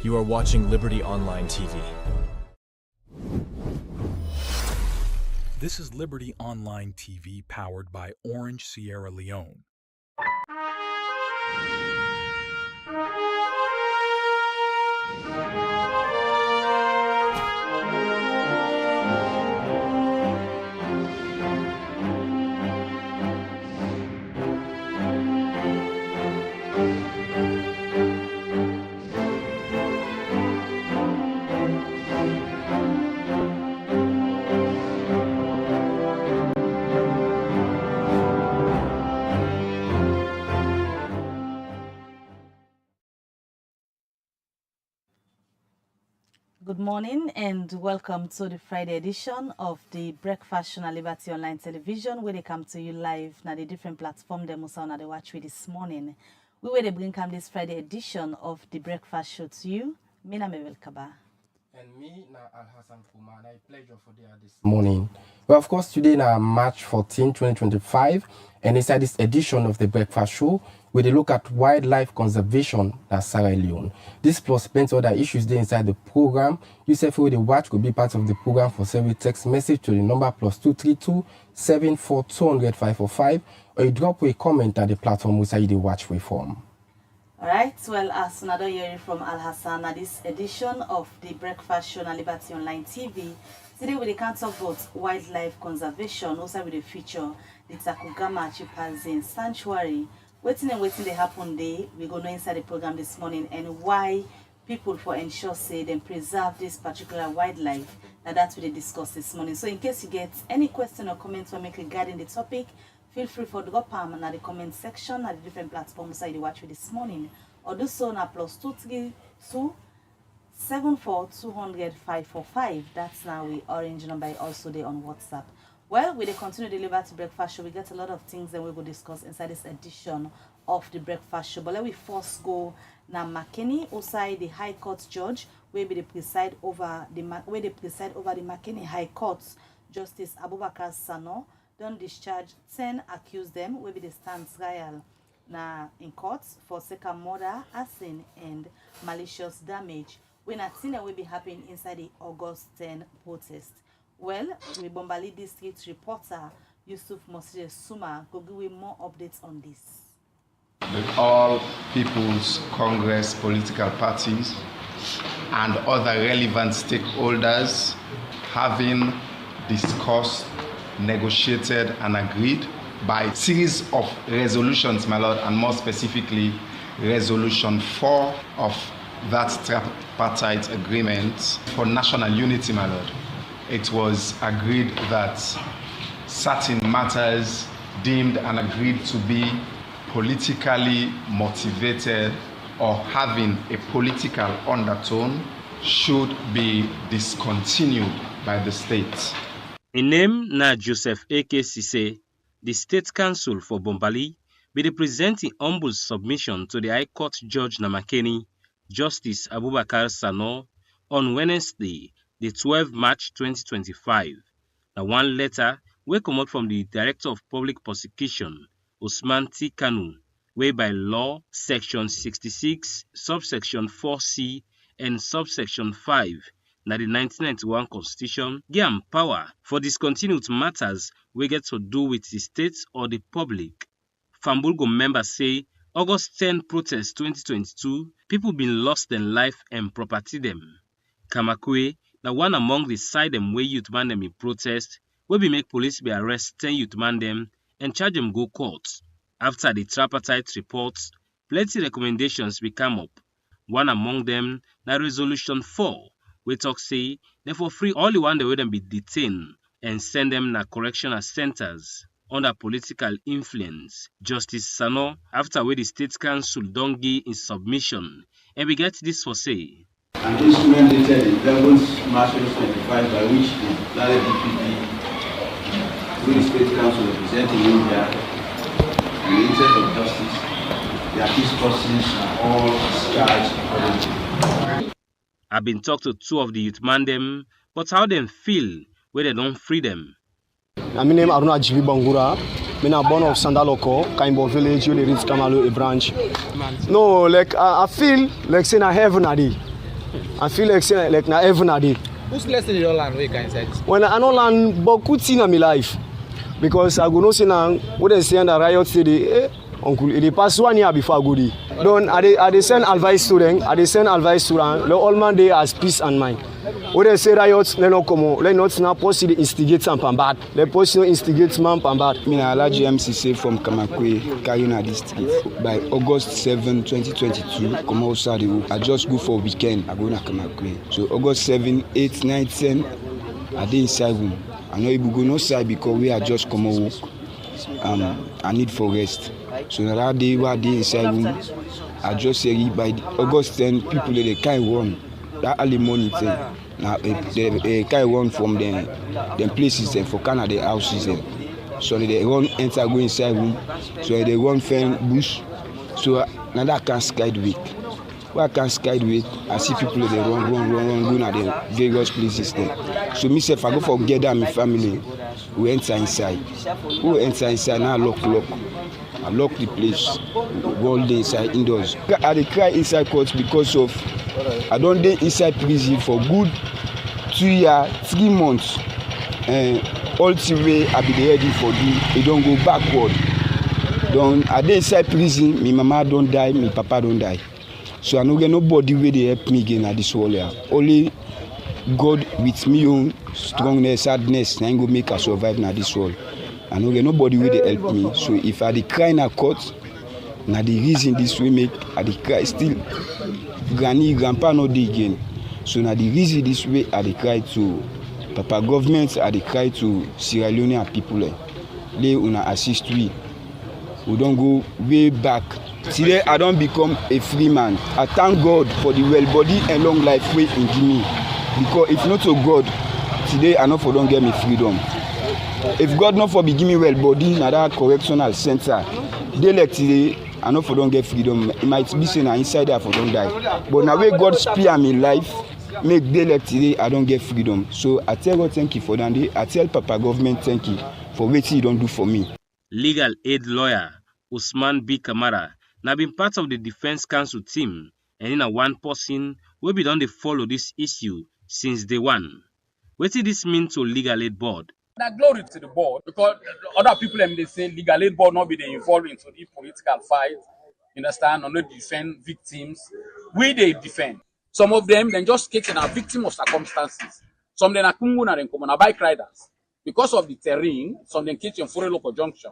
You are watching Liberty Online TV. This is Liberty Online TV powered by Orange Sierra Leone. Good morning and welcome to the Friday edition of the Breakfast Show on Liberty Online Television, where they come to you live na the different platform they must they watch with this morning. We will bring come this Friday edition of the Breakfast Show to you. Mina Mewel Kaba. And me, na Al-Hassan Kuma, and a pleasure for this morning. Well, of course, today na March 14, 2025, and inside this edition of the Breakfast Show, we look at wildlife conservation in Sierra Leone. This plus plenty other issues there inside the program. You say if you watch could be part of the program for send text message to the number +232 74200 545, or you drop a comment at the platform where you watch we from. Alright, well, as another hearing from Al Hassan at this edition of the Breakfast Show on Liberty Online TV, today we can talk about wildlife conservation, also with the feature the Tacugama Chimpanzee Sanctuary. Waiting they happen there, we're going to inside the program this morning and why people for ensure say they preserve this particular wildlife. Now that's what they discuss this morning. So in case you get any question or comments or make regarding the topic, feel free for drop them in the comment section at the different platforms that you watch with this morning. Or do so na +232 74200 545. That's now we orange number also there on WhatsApp. Well, we continue the Liberty Breakfast Show. We get a lot of things that we will discuss inside this edition of the Breakfast Show. But let me first go now McKinney, outside the High Court judge, where they preside over the McKinney High Court. Justice Abubakar Sano don't discharge 10 accused them where they stand trial now in court for second murder, arson, and malicious damage. When a thing will be happening inside the August 10 protest. Well, the Bombali District reporter Yusuf Mosire Suma will give you more updates on this. With all People's Congress political parties and other relevant stakeholders having discussed, negotiated and agreed by a series of resolutions, my lord, and more specifically resolution 4 of that tripartite agreement for national unity, my lord. It was agreed that certain matters deemed and agreed to be politically motivated or having a political undertone should be discontinued by the state. In name na Joseph A.K. Sise, the State Council for Bombali, be representing humble submission to the High Court Judge Namakeni, Justice Abubakar Sano, on Wednesday, the 12th March 2025. Now one letter will come out from the Director of Public Prosecution, Usman T. Kanu, where by law, Section 66, subsection 4C, and subsection 5, now the 1991 Constitution, give power for discontinued matters we get to do with the state or the public. Fambulgo members say, August 10 protest 2022, people been lost their life and property them. Kamakwe, the one among the side them where youth man them in protest, will be make police be arrest 10 youth man them and charge them go court. After the tripartite reports, plenty recommendations will come up. One among them, na resolution 4, we talk say, they for free all the one they will them be detained and send them na correctional centers under political influence. Justice Sano, after where the State Council don't give in submission, and we get this for say. An instrument dated 11th March 2025 by which the Lale DPP, through the State Council representing India, in the interest of justice, the accused persons are all discharged accordingly. I've been talked to two of the youth man them, but how them feel where they don't free them. My name is Aruna Jibi Bangura. I'm born of Sandaloko, Kaimbo village, Uli Ritz Kamalu, a branch. No, like I feel like saying I heaven already. and feel like na heaven a dey. Whose lesson did you learn wey you can inside this? When I no learn boku thing in my life, because I go know say now when they say that riot say dey, uncle, e dey pass 1 year before I go there. Don I dey send advice to them. Let all man dey as peace and mind. When they say riot, let not come on. Let not now possibly instigate some bad. Let possibly instigate man bad. Me na Alhaji MCC from Kamakwe, Kayuna district. By August 7, 2022, come outside the work. I just go for weekend. I go na Kamakwe. So August 7, 8, 9, 10, I dey inside room. I no able go no side because we are just come out work. I need for rest. So that day we are dey inside room. I just say by August 10, people they can't run. That early morning thing. Now they can't run from them places for Canada houses. So they run enter go inside room. So they run fence bush. So now that can't skide week. Why can't skide week? I see people they run go na the various places there. So myself I go for gather my family. We enter inside. Who enter inside now lock. I lock the place. Go all day inside indoors. I dey cry inside court because of I don't dey inside prison for good 2 years, 3 months. All the way I be ready for do. It don't go backward. I dey inside prison. My mama don't die. My papa don't die. So I no get nobody wey dey help me again at this world here. Only God with me own strongness, sadness, na go make I survive na this world. I no get nobody wey dey help me. So if I dey cry na court, na the reason this way make I dey cry still. Granny, grandpa no dey again. So na the reason this way I dey cry to Papa government, I dey cry to Sierra Leone people. They una assist we. We don't go way back. Today I don't become a free man. I thank God for the well body and long life way in give me. Because if not to God, today I know for don't get me freedom. If God not for be give me well body, na that correctional center. They like today, I know for don't get freedom. It might be saying inside there for don't die. But now way God spare me life, make day like today I don't get freedom. So I tell God thank you for that day. I tell Papa government thank you for what you don't do for me. Legal aid lawyer Usman B. Kamara now been part of the Defense Council team and in a one person will be done to follow this issue since day one. What did this mean to Legal Aid Board? That glory to the board because other people they say Legal Aid Board not be involved into the political fight, you understand, or not defend victims. We they defend. Some of them then just getting a victim of circumstances. Some then are kungun and common bike riders. Because of the terrain, some then catch them for a local junction.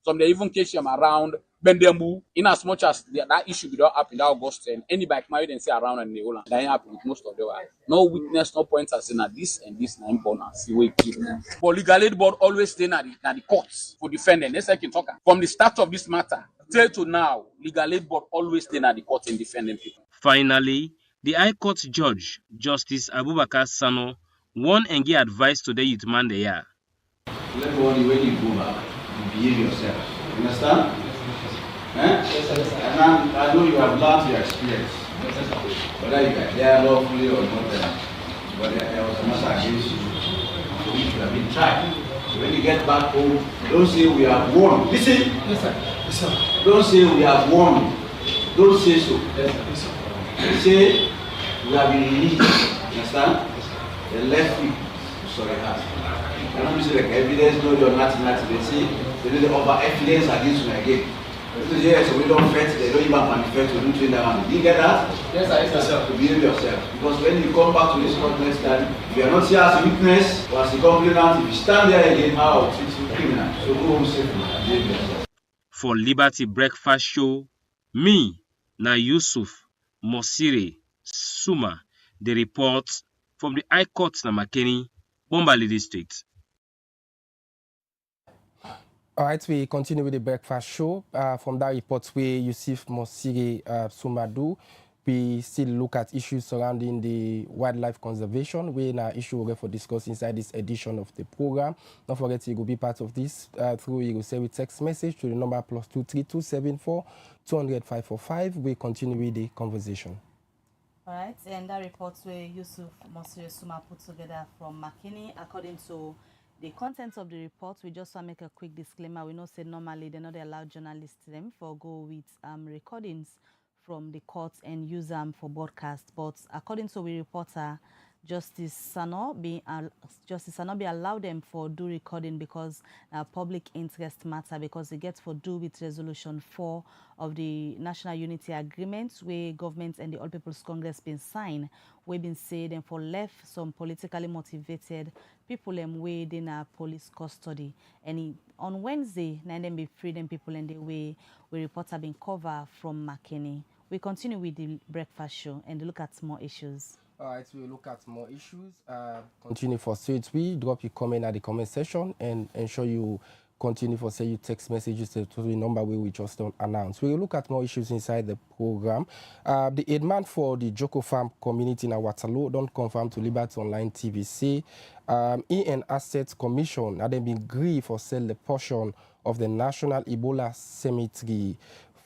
Some they even catch them around Bendembu, in as much as that issue be up in August and any bike married and say around and Neola. That ain't happen with most of them. No witness, no points as saying that this and this nine bonus. See where kill. But Legal Aid Board always stay at the courts for defending. Let's say talk. From the start of this matter till to now, Legal Aid Board always stay at the court in defending people. Finally, the High Court Judge, Justice Abubakar Sano, warned and gave advice to the youth man there. Everybody, when you go back, you behave yourself. You understand? And I know you have learned your experience. Whether you are there lawfully or not, but there was a matter against you, so you should have been tried. So when you get back home, don't say we have won. Listen. Yes, sir. Yes, sir. Don't say we have won. Don't say so. Yes, sir. Say we have been released. Understand? The left feet. Sorry, I don't say like evidence, no, you're not. They say they do the over evidence against you again. Yes, so we don't fight, they don't even manifest, we don't train them. Do you get that? Yes, sir. Yes, sir. To behave yourself. Because when you come back to this court next time, if you are not here as a witness or as a complainant, if you stand there again, how I'll treat you criminal. So go home safely and behave yourself. For Liberty Breakfast Show, me, na Yusuf Mosire Suma, the report from the High Court Namakeni, Bombali District. All right, we continue with the breakfast show. From that report where Yusuf Mosire Sumadu, we still look at issues surrounding the wildlife conservation. We're in an issue we're for discuss inside this edition of the program. Don't forget you will be part of this through you will send a text message to the number +23274 200 545. We continue with the conversation. All right, and that report where Yusuf Mosire Suma put together from Makini, according to the contents of the report, we just want to make a quick disclaimer. We know say normally they not allow journalists them for go with recordings from the courts and use them for broadcast. But according to a reporter, Justice Sano be allowed them for do recording because public interest matter, because it gets for do with Resolution 4 of the National Unity Agreement where government and the All People's Congress been signed. We been said and for left some politically motivated people them way in a police custody. And on Wednesday, now them be freedom people in the way we report have been covered from McKinney. We continue with the breakfast show and look at more issues. All right, we'll look at more issues. Continue for straight. We drop your comment at the comment section and ensure you continue for say you text messages to the number we just don't announce. We'll look at more issues inside the program. The headman for the Jorpor Farm community in Waterloo don't confirm to Liberty Online TV say and Assets Commission had been agreed for sell the portion of the National Ebola Cemetery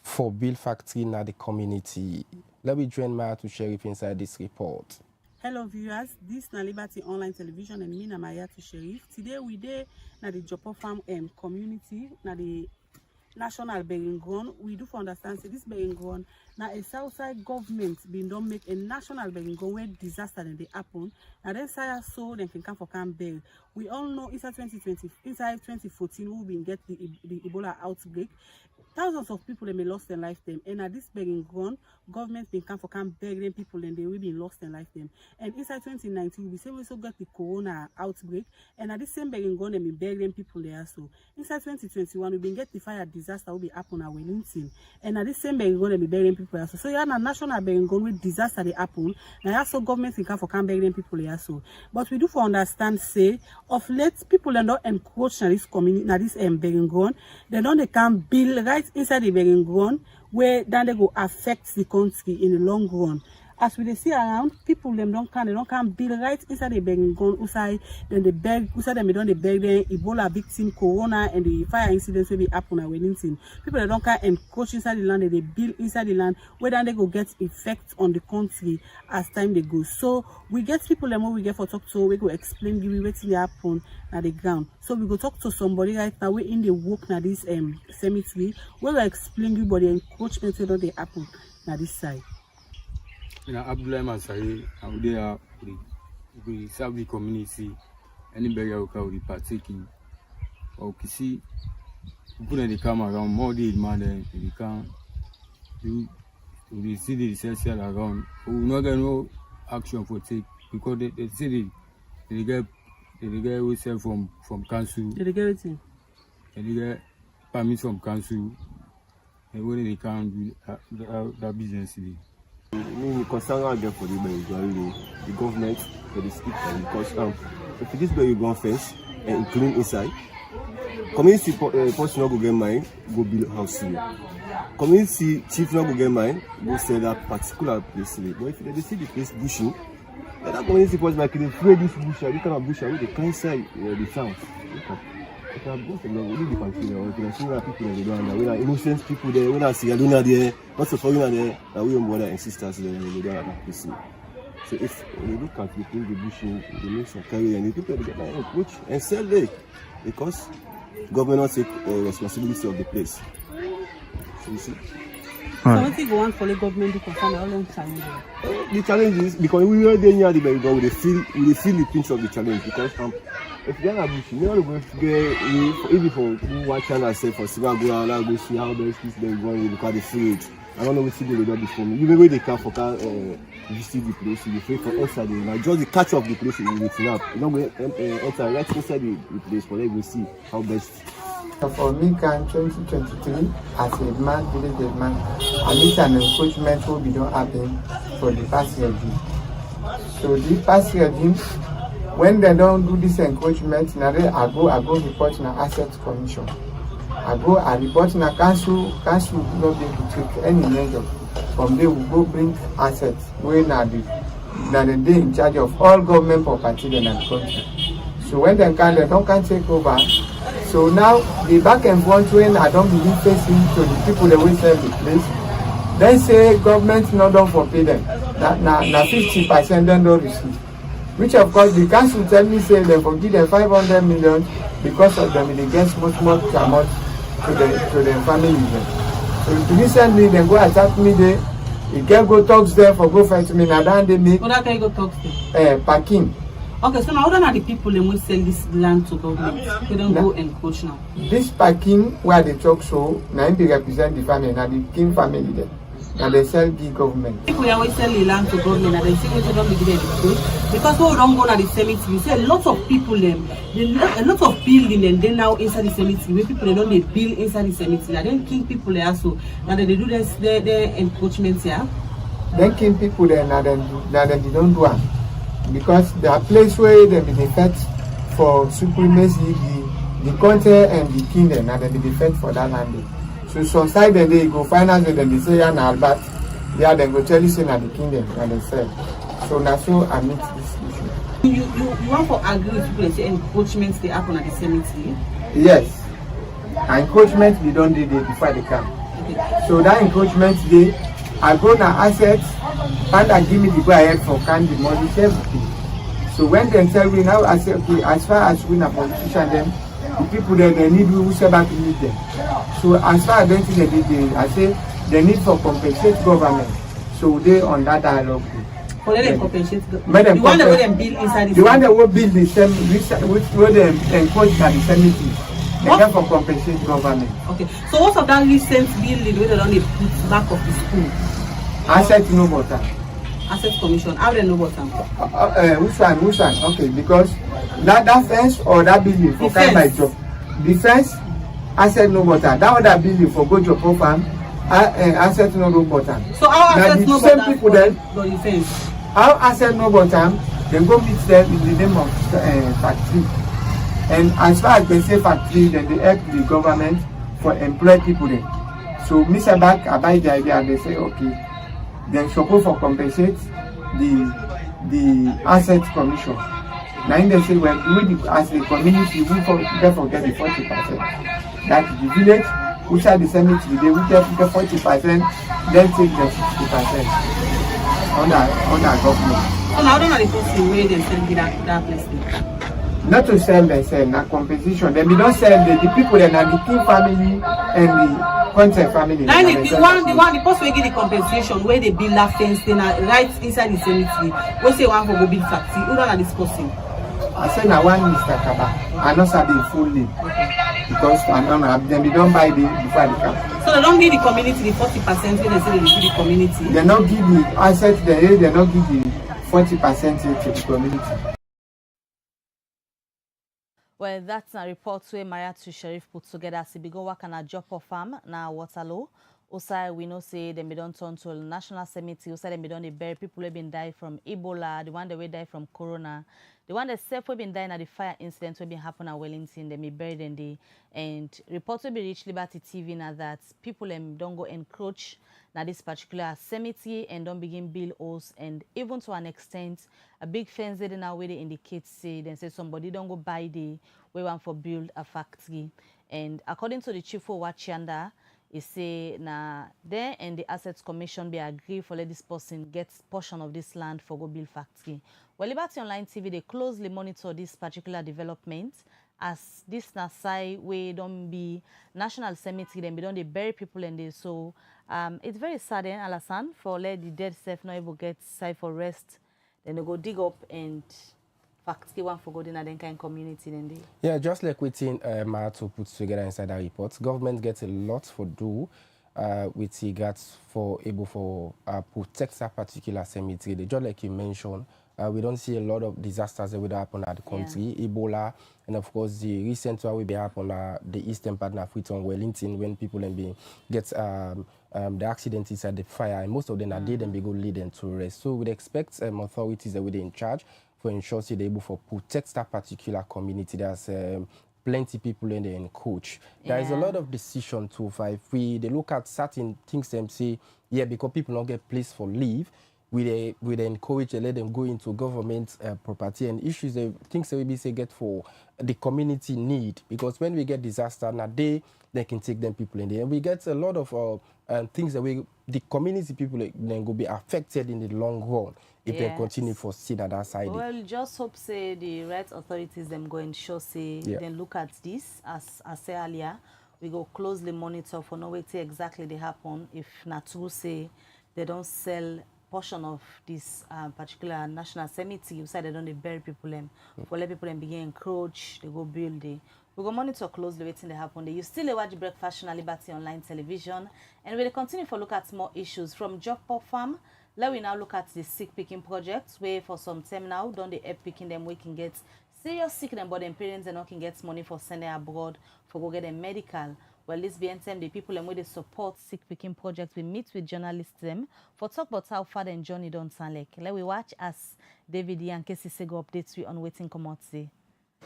for Bill Factory in the community. Let me join Maya to Sheriff inside this report. Hello viewers, this is Liberty Online Television and me na Maya to Sheriff. Today we dey na the Jorpor Farm community, na the national burying ground. We do understand say this burying ground now a Southside government been don't make a national burying ground where disaster then they happen. Now then say so then can come for camp bury. We all know inside 2014 we been get the Ebola outbreak. Thousands of people they may lost their lifetime, and at this burying ground, government been come for camp burying people and they will be lost their lifetime. And inside 2019, we say we also got the corona outbreak, and at this same burying ground they been burying people there. So inside 2021, we been get the fire disaster will be happen at Wellington, and at this same burying ground they be burying people there. So you have a national burying ground with disaster they happen. Now also government can come for camp burying people there. So, but we do for understand say of late people are not encroach na this community, na this burying ground. They don't they can build right inside the burying ground where then they go affect the country in the long run. As we see around, people them don't can build right inside the burying ground outside then they beg outside them don't they beg them Ebola victim, corona and the fire incidents will be happen at Wellington. People that don't can encroach inside the land, they build inside the land where then they go get effect on the country as time they go. So we get people them we get for talk to, we go explain give you what they happen at the ground. So we go talk to somebody right now we in the work na this cemetery where we explain you about the encroachment where they happen na this side. You know, Abdullah Masai, I'm there. We serve the community. Anybody who can partake in, or see, people that they come around more than man, they can do. We see the essential around. We not get no action for take because they say they get whistle from council. They get it. They get permit from council. And when they can do that business. Me concern again for the government for the state because if this bury ground fence and clean inside, community person not go get mine, go build house here. Community chief not go get mine, go sell that particular place here. But if they see the place bushing, that community person like they free this bush, this kind of bush with the kind inside the town. You can go to the country or you can see where people they don't we are innocent people there, we are Sierra Leone there, lots of foreigners there, that we are brother and sisters there, they don't have that. So if you look at the things, the bushing, the mix of carry and the people they get like encroach and sell there because government not take responsibility of the place. So you see. So what you go on for the government to confirm how long challenge? The challenge is because we are there near the bury ground, we feel the pinch of the challenge because if you are bush, you are going to get even for one channel say for Siva go around go see how those people they going because they free it. I don't know what they do before me. Even when they come for visit the place, you free for inside the now just the catch of the place you will up. You know we enter right inside the place for them to see how best. For Mikan 2023, as a man, village man, I need an encroachment will be don't happen for the past regime. So the past regime, when they don't do this encroachment, now I go report in the Assets Commission. I report in the council will not be able to take any measure. From there we go bring assets when they in charge of all government property in the country. So when they don't take over. So now the back and front when I don't believe facing to the people that will sell the place, they say government not done for pay them. Now 50% then don't receive. Which of course the council tell me say they forgive them 500 million because of them they get much amount to the family. So recently they go attack me there You can go talk there for go fight me. Now then they make. What can you go talk there? Pikin. Okay, so now what are the people that will sell this land to government? They don't go encroach now. This Pikin where they talk so, now they represent the family, now the King family there. Now they sell the government. People always sell the land to government and they say we don't be given the because we don't go to the cemetery. You see a lot of people them, a lot of building and then now inside the cemetery. Where people they don't they build inside the cemetery. And then king people there also. Now they do this their encroachment here. Then king people there now they don't do it. Because there are places where they be defend for supremacy, the country and the kingdom, and they be defend for that land. So some side then they go finance it and they say yeah Albert, yeah then go tell you say na the kingdom and they say. So now so I meet this issue. You want to agree with people and say encroachments they happen at the cemetery? Yes. Encroachment we don't do it before they come. Okay. So that encroachment day I go na assets and I give me the go ahead for can demolish everything. So when they tell me now I say okay as far as we na politician them the people there they need we say back to meet them. So as far as I don't think they I say they need for compensate government. So they on that dialogue. For them compensate government. The one that will them build inside the one that will build the same which will them encourage by the cemetery. They can for compensate government. Okay. So what's of that recent building where they don't put back of the school? Asset no water. Asset commission. How they know water? Which one? Okay, because that fence or that building for kind by job. The fence, asset no water. That other building for go Jorpor farm, asset no water. So our asset no water. Same people then. The fence. Our asset no water. Then go meet them in the name of factory. And as far as they say factory, then they help the government for employ people there. So Mr. Back about the idea and they say okay. Then suppose for compensate the asset commission. Now they say well we as the community we forget the 40%. That the village which are the cemetery they will get 40%, then take the 60% on our government. So now don't know the person where they sell that place. Not to sell themselves, na competition. Then we don't sell the people that are the King family and the Concept family. Now the person will get the compensation where they build that fence, then right inside the cemetery. We say one for go build factory. Who don't discussing? I say now one Mr. Kaba. I know say the full name. Because I don't have them. They don't buy the before they come. So they don't give the community the 40% when they say they give the community. They don't give the asset. They don't give the 40% to the community. Well, that's a report where Maria to Sheriff put together as we go work on a Jorpor farm now Waterloo. Also, we know say they don't turn to a national cemetery. Also, they don't bury people who been die from Ebola, the one that will die from Corona, the one that self will been dying at the fire incident will be happen at Wellington. They be buried in the and reports will be reached Liberty TV now that people don't go encroach now this particular cemetery and don't begin build holes and even to an extent a big fence they now where they indicate say then say somebody don't go buy the we want for build a factory and according to the chief of Wachanda he say na there and the assets commission be agree for let this person get portion of this land for go build factory. Well, Liberty Online TV they closely monitor this particular development as this na side we don't be national cemetery then we don't they bury people in there so it's very sudden Alasan for let the dead self not able get side for rest then they go dig up and factory one for good in a kind community then they. Yeah, just like waiting Mato put together inside that report, government gets a lot for do with regards for able for protect that particular cemetery. They just like you mentioned, we don't see a lot of disasters that would happen at the country, Ebola, and of course the recent one will be happen the eastern partner of Freetown, Wellington, when people get the accident inside the fire, and most of them are dead and be go lead them to rest. So we'd expect authorities that will be in charge for ensure they're able to protect that particular community. There's plenty people in there and coach. There is a lot of decision too. If we they look at certain things and say, yeah, because people don't get place for leave, we encourage to let them go into government property and issues, things that we say get for the community need. Because when we get disaster, now they can take them people in there. And we get a lot of things that the community people then go be affected in the long run if they continue for sit at that side. Well, just hope say the right authorities them go and show say then look at this as I said earlier. We go closely monitor for know what exactly they happen if not to say they don't sell portion of this particular national cemetery. You said they don't bury people for let people begin encroach, they go build it. We go monitor closely waiting to happen. You still watch Breakfast National Liberty online television, and we'll continue to look at more issues from Jorpor farm. Let we now look at the sick picking project, where for some time now, don't they help picking them we can get serious sick them, but them parents and not can get money for sending abroad for go get them medical. Well, this being time, the people and where they support sick picking project, we meet with journalists them for talk about how far and journey don't sound like. Let we watch as David and Casey Sego updates we on waiting come out today.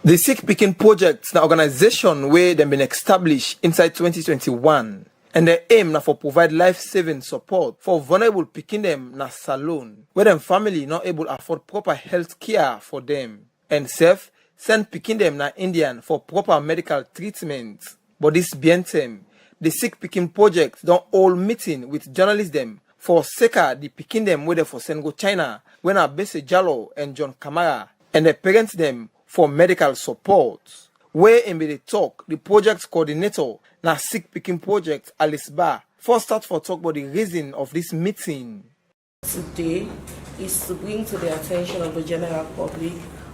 The Sick Picking Project is an organization where they've been established inside 2021. And their aim na for provide life-saving support for vulnerable picking them na salon, where them family not able to afford proper health care for them. And self send picking them na Indian for proper medical treatment. But this being time, the Sick Picking Project don't all meeting with journalists them for Saga the picking them where they for send go China when a Bese Jalo and John Kamara and the parents them for medical support. Where in the talk, the project coordinator na Sick Picking Project Alice Ba first start for talk about the reason of this meeting. Today is to bring to the attention of the general public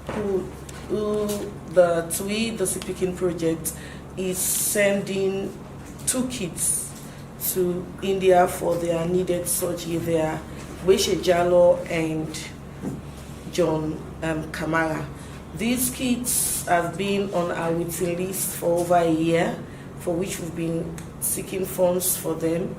who the Sick Picking Project is sending 2 kids to India for their needed surgery there, Bese Jalo and John Kamara. These kids have been on our waiting list for over a year, for which we've been seeking funds for them.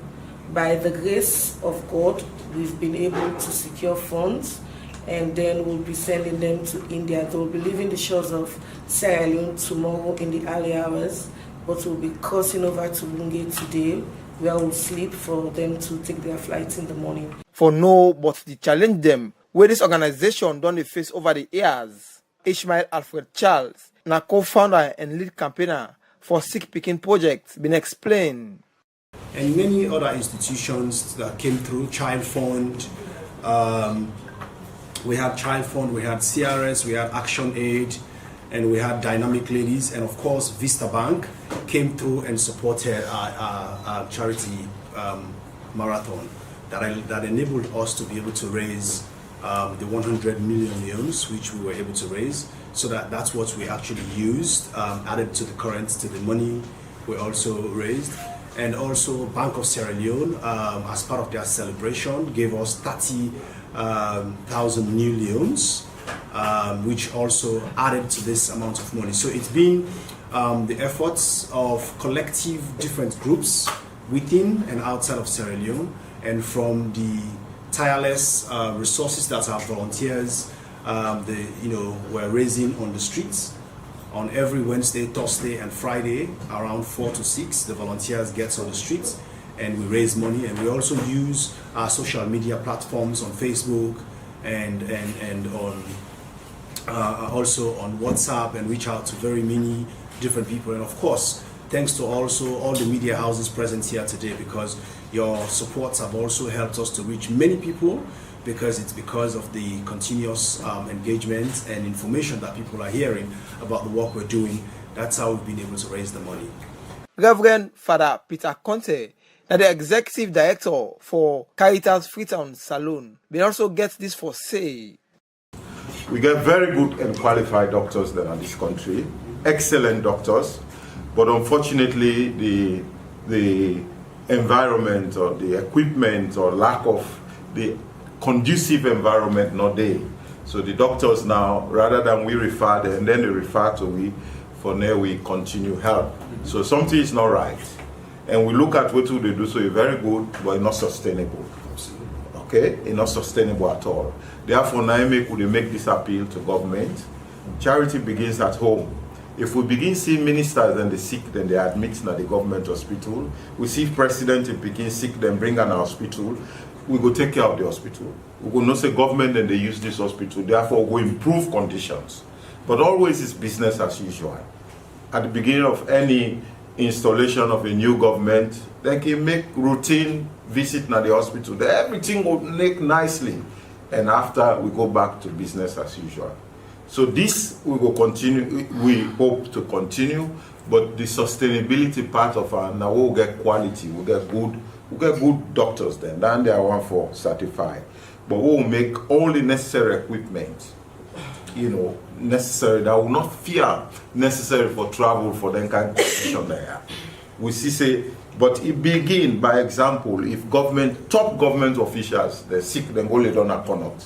By the grace of God, we've been able to secure funds, and then we'll be sending them to India. They'll be leaving the shores of Sierra Leone tomorrow in the early hours, but we'll be crossing over to Lunge today, where we'll sleep for them to take their flights in the morning. For no, but the challenge them, where this organization don't face over the years. Ishmael Alfred Charles, na co-founder and lead campaigner for Sick Picking Project, been explained. And many other institutions that came through, Child Fund, we had Child Fund, we had CRS, we had Action Aid, and we had Dynamic Ladies, and of course Vista Bank came through and supported our charity marathon that enabled us to be able to raise the 100 million which we were able to raise. So that's what we actually used, added to the money we also raised. And also Bank of Sierra Leone, as part of their celebration, gave us 30,000 new leones, which also added to this amount of money. So it's been the efforts of collective different groups within and outside of Sierra Leone, and from the tireless resources that our volunteers were raising on the streets. On every Wednesday, Thursday, and Friday, around 4 to 6, the volunteers get on the streets and we raise money. And we also use our social media platforms on Facebook and on also on WhatsApp, and reach out to very many different people. And of course, thanks to also all the media houses present here today, because your supports have also helped us to reach many people, because it's because of the continuous engagement and information that people are hearing about the work we're doing. That's how we've been able to raise the money. Reverend Father Peter Conte, the executive director for Caritas Freetown Salon, they also get this for say. We get very good and qualified doctors that are in this country, excellent doctors, but unfortunately the environment or the equipment or lack of the conducive environment not there. So the doctors now, rather than we refer them, then they refer to we, for now we continue help. So something is not right. And we look at what they do, so it's very good, but it's not sustainable. Okay? It's not sustainable at all. Therefore, now we make this appeal to government. Charity begins at home. If we begin seeing ministers and the sick, then they admit at the government hospital. We see president in Pikin sick, then bring an hospital. We go take care of the hospital. We go not say government and they use this hospital, therefore we improve conditions. But always it's business as usual. At the beginning of any installation of a new government, they can make routine visit at the hospital. Everything will make nicely. And after we go back to business as usual. So this we will continue, we hope to continue, but the sustainability part of our now we'll get quality, we'll get good We get good doctors then they are one for certified. But we will make all the necessary equipment, necessary, that will not fear necessary for travel for them kind of condition there. We see say, but it begin by example, if top government officials, they're sick, then go lay down and cannot.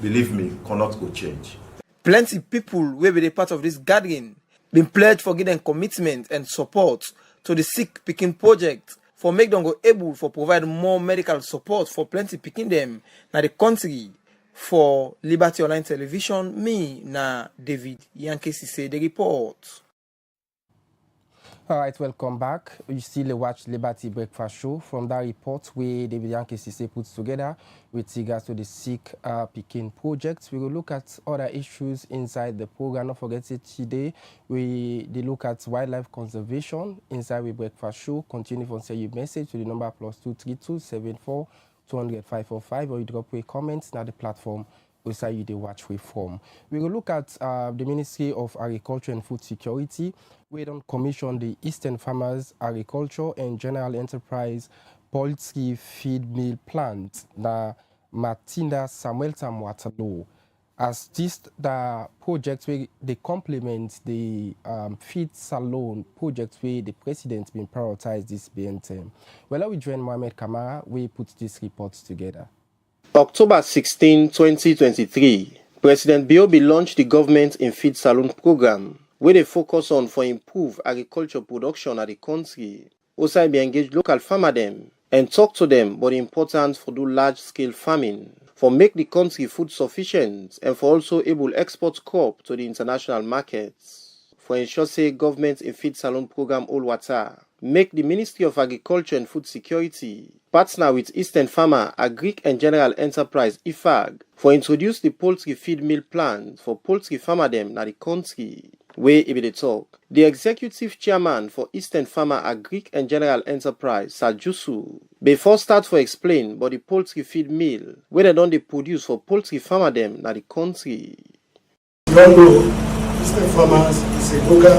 Believe me, cannot go change. Plenty people will be the part of this gathering been pledged for giving commitment and support to the sick Pikin project for make them go able for provide more medical support for plenty Pikin them na the country. For Liberty Online Television, me na David Yankee Sise the report. All right, welcome back. You still watch Liberty Breakfast Show. From that report where David Yankee Sise puts together with regards to the sick Pikin project, we will look at other issues inside the program. Don't forget it today. We look at wildlife conservation inside the Breakfast Show. Continue to send your message to the number +232 74 200 545, or you drop a comment now the platform where you they watch we from. We will look at the Ministry of Agriculture and Food Security. We don't commission the Eastern Farmers Agriculture and General Enterprise Poultry Feed Mill Plant na Matinda Samuelton Waterloo. As this the project where they complement the feed salon project where the president been prioritized this BNT. Well, we join Mohamed Kamara, we put these reports together. October 16, 2023, President Bayoh launched the Government in Feed Salon program, where they focus on for improve agriculture production at the country. Also, be engage local farmer them and talk to them about the importance for do large-scale farming, for make the country food sufficient and for also able export crop to the international markets. For ensure say Government in Feed Salon program all water, make the Ministry of Agriculture and Food Security partner with Eastern Farmer, Agric and General Enterprise IFAG for introduce the poultry feed mill plant for poultry farmer them na the country. Where it be the talk. The executive chairman for Eastern Farmer, Agric and General Enterprise, Sajusu, before start for explain about the poultry feed mill, where they don't they produce for poultry farmer them na the country. You all know, Eastern Farmers is a local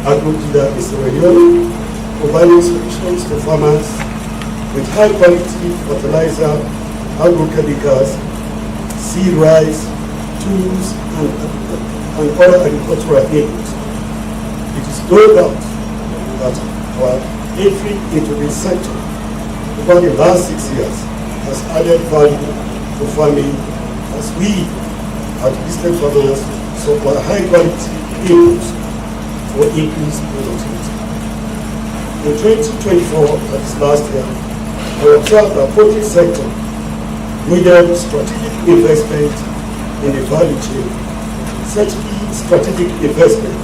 agro-dealer in Sierra Leone, providing solutions to farmers with high quality fertilizer, agrochemicals, seed rice, tools, and other agricultural inputs. It is no doubt that our entry into this sector over the last 6 years has added value to farming as we at Eastern Farmers supply high quality inputs for increased productivity. In 2024, that is last year, we observed that the poultry sector needed strategic investment in the value chain. Such key strategic investment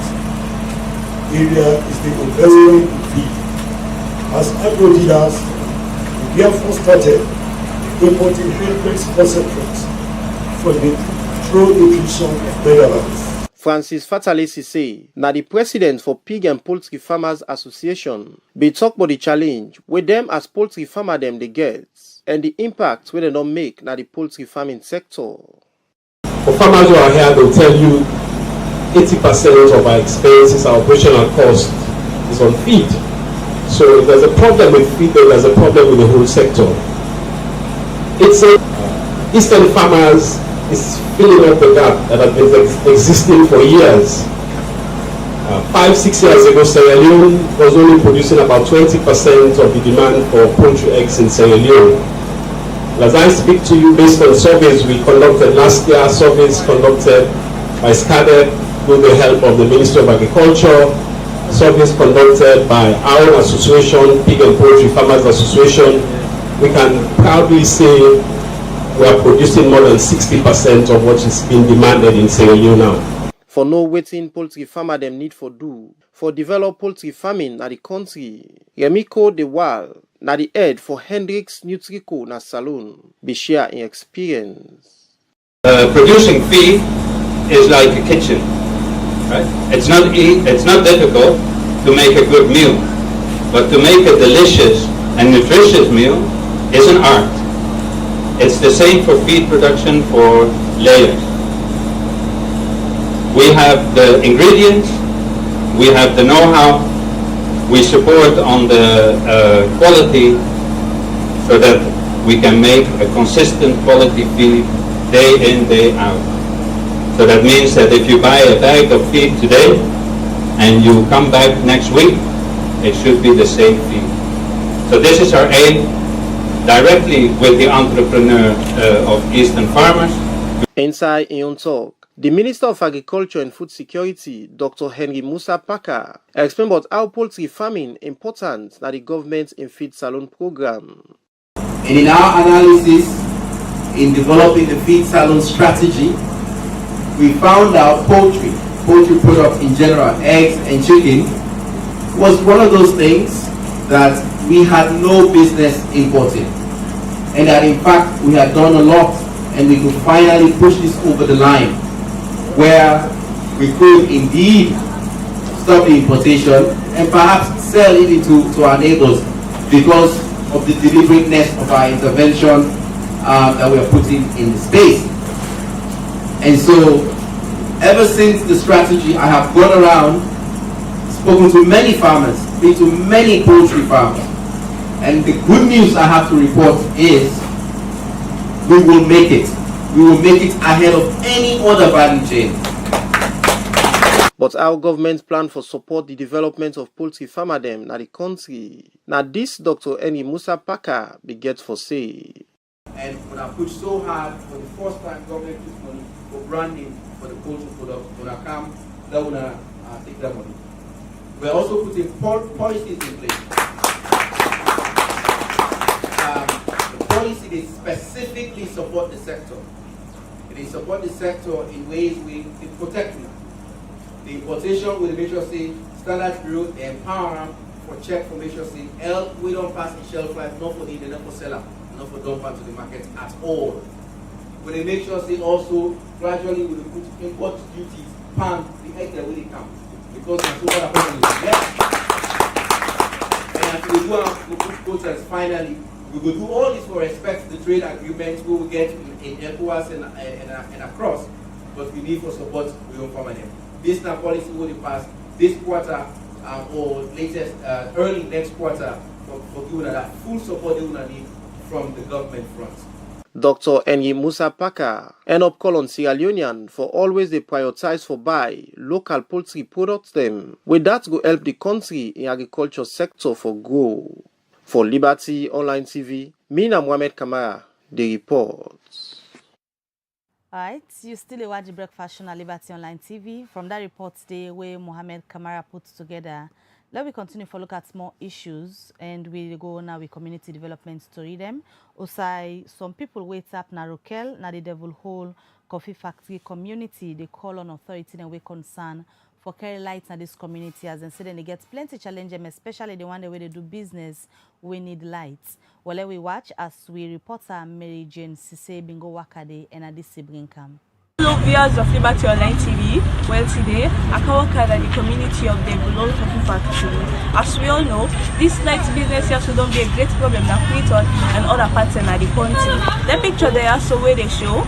area is the investment in feed. As agro dealers, we therefore started importing high-grade concentrates for the true nutrition of Netherlands. Francis Fatalesi say, na the president for Pig and Poultry Farmers Association be talk about the challenge where them as poultry farmer them they get and the impact where they don't make na the poultry farming sector. For farmers who are here, they'll tell you 80% of our expenses, our operational cost is on feed. So if there's a problem with feed, then there's a problem with the whole sector. It's a Eastern Farmers is filling up the gap that has been existing for years. 5-6 years ago, Sierra Leone was only producing about 20% of the demand for poultry eggs in Sierra Leone. As I speak to you, based on surveys we conducted last year, surveys conducted by Saga with the help of the Ministry of Agriculture, surveys conducted by our association, Pig and Poultry Farmers Association, we can proudly say we are producing more than 60% of what is being demanded in Sierra Leone now. For no waiting poultry farmer them need for do, for develop poultry farming na the country, Remiko de Wal, na the head for Hendrix Nutrico na Salon, be share in experience. Producing feed is like a kitchen, right? It's not difficult to make a good meal, but to make a delicious and nutritious meal is an art. It's the same for feed production for layers. We have the ingredients, we have the know-how, we support on the quality, so that we can make a consistent quality feed day in, day out. So that means that if you buy a bag of feed today and you come back next week, it should be the same feed. So this is our aim, directly with the entrepreneur of Eastern Farmers. Inside Ion Talk, the Minister of Agriculture and Food Security, Dr. Henry Musa Paka, explained about how poultry farming important na the government in feed salon program. And in our analysis, in developing the feed salon strategy, we found out poultry products in general, eggs and chicken, was one of those things that we had no business importing. And that in fact, we had done a lot and we could finally push this over the line where we could indeed stop the importation and perhaps sell it to our neighbors because of the deliberateness of our intervention that we are putting in the space. And so, ever since the strategy, I have gone around, spoken to many farmers, been to many poultry farmers, and the good news I have to report is we will make it. We will make it ahead of any other value chain. But our government plan for support the development of poultry farmer them na the country. Now this Dr. Henry Musa Paka be get for say. And when I push so hard for the first time, government puts money for branding for the poultry product. When I come, that will take that money. We're also putting policies in place. The policy they specifically support the sector. They support the sector in ways we protect them. The importation will make sure say Standards Bureau they empower them for check for make sure say we don't pass the shelf life, not for the not for seller, not for dump to the market at all. Will they make sure say also gradually will put import duties pan the egg that will come because that's what happened. And as we do we put quotas finally. We will do all this for respect to the trade agreements we will get in ECOWAS and across, but we need for support we don't farm them. This now policy will be passed this quarter or latest early next quarter for giving that full support they will need from the government front. Dr. Henry Musa Paka end up call on Sierra Leonean for always they prioritize for buy local poultry products them. With that go help the country in agriculture sector for grow. For Liberty Online TV, Mina Mohamed Kamara, the report. Alright, you still watch the breakfast show on Liberty Online TV. From that report today where Mohamed Kamara put together, let me continue to look at more issues and we go now with community development to read them. Also, some people wait up na Rokel, na the Devil Hole Coffee Factory community. They call on authority and we concern for carry lights in this community as they say they get plenty challenges, especially the one the way they do business, we need lights. Well, we watch as we reporter Mary Jane Sise Bingo Wakade and at this sibling camp. Hello viewers of Liberty Online TV. Well today, I can work at the community of the Below Coffee Factory. As we all know, this light business here should not be a great problem that Freetown and other parts in the country. The picture there also where they show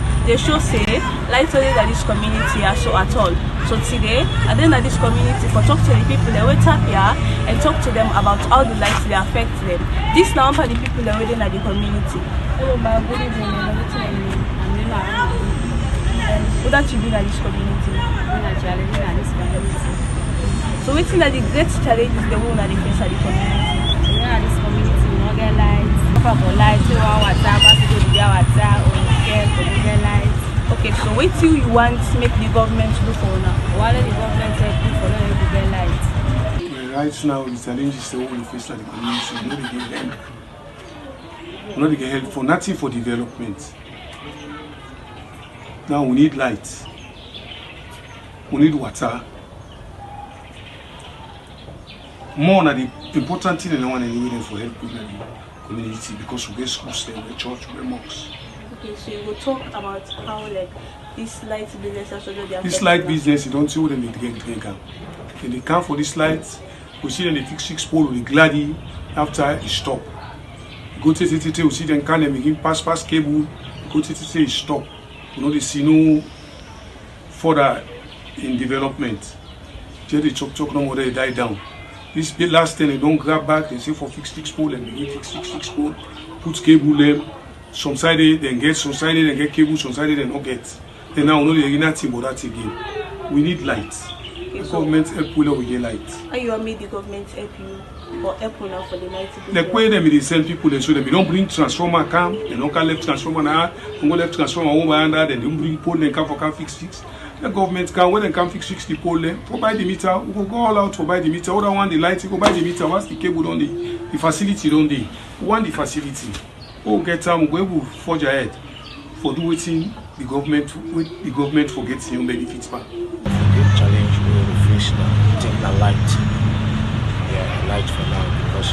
say light only that this community are so at all. So today, I then at this community for talk to the people that wait up here and talk to them about how the lights they affect them. This now for the people that within the community. Hello, my good evening. What that you do in this community? So what's in the great challenges the one that they face at the community? Yeah, this community we don't get lights. For lights, we want water, but we don't get water, or we get lights. Okay, so what do you want to make the government do for now? What the government say do for now to get lights? Right now, the challenges the whole face at the community. We don't get help. We don't get help for nothing for development. Now we need light, we need water. More than the important thing than one anyway for help in the community because we get schools there, we church, we mosques. Okay, so you will talk about how like this light business also this light business, you don't see what they get camp. Then they come for this light, we see them they fix 6 pole with the gladdy after it stop. Go to TTT, we see them can they begin pass cable, go to TTT, it stop. You know, they see no further in development. Jerry chok no more they die down. This last thing they don't grab back, they say for fix 6 pole and they fix 6 pole. put cable there. Some side then get, some side then get cable, some side then not get. Then now only the nothing but that again. We need light. Okay, the government help we get light. How you want me the government help you or help now for the light? The way they send people, they show them. They don't bring transformer come. They don't can left transformer now. They don't left transformer over under. Then they don't bring pole. They can fix. The government can when they can fix the pole. Then provide the meter. We go all out to buy the meter. Other one the light. We go buy the meter. Once the cable on the facility don't they? We want the facility. We get time. We will forge ahead for do waiting. The government forgets your benefits back. The challenge we will face now, I think the light. Yeah, light for now because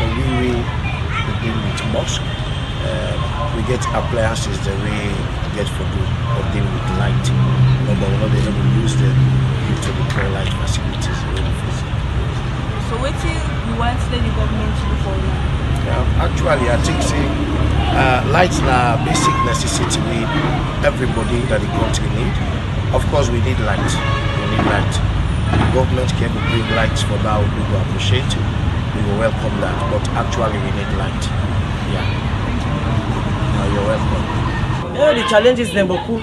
the way we deal with mosque, we get appliances the way we get for good of dealing with light. No, but we're not able to use them due to the poor light facilities we will face. So what you want the government to do for you? Actually, I think lights are basic necessity with everybody that the country need. Of course, we need light. We need light. The government can bring lights for that. We will appreciate it. We will welcome that. But actually, we need light. Yeah. You're welcome. You know, the challenges them beaucoup.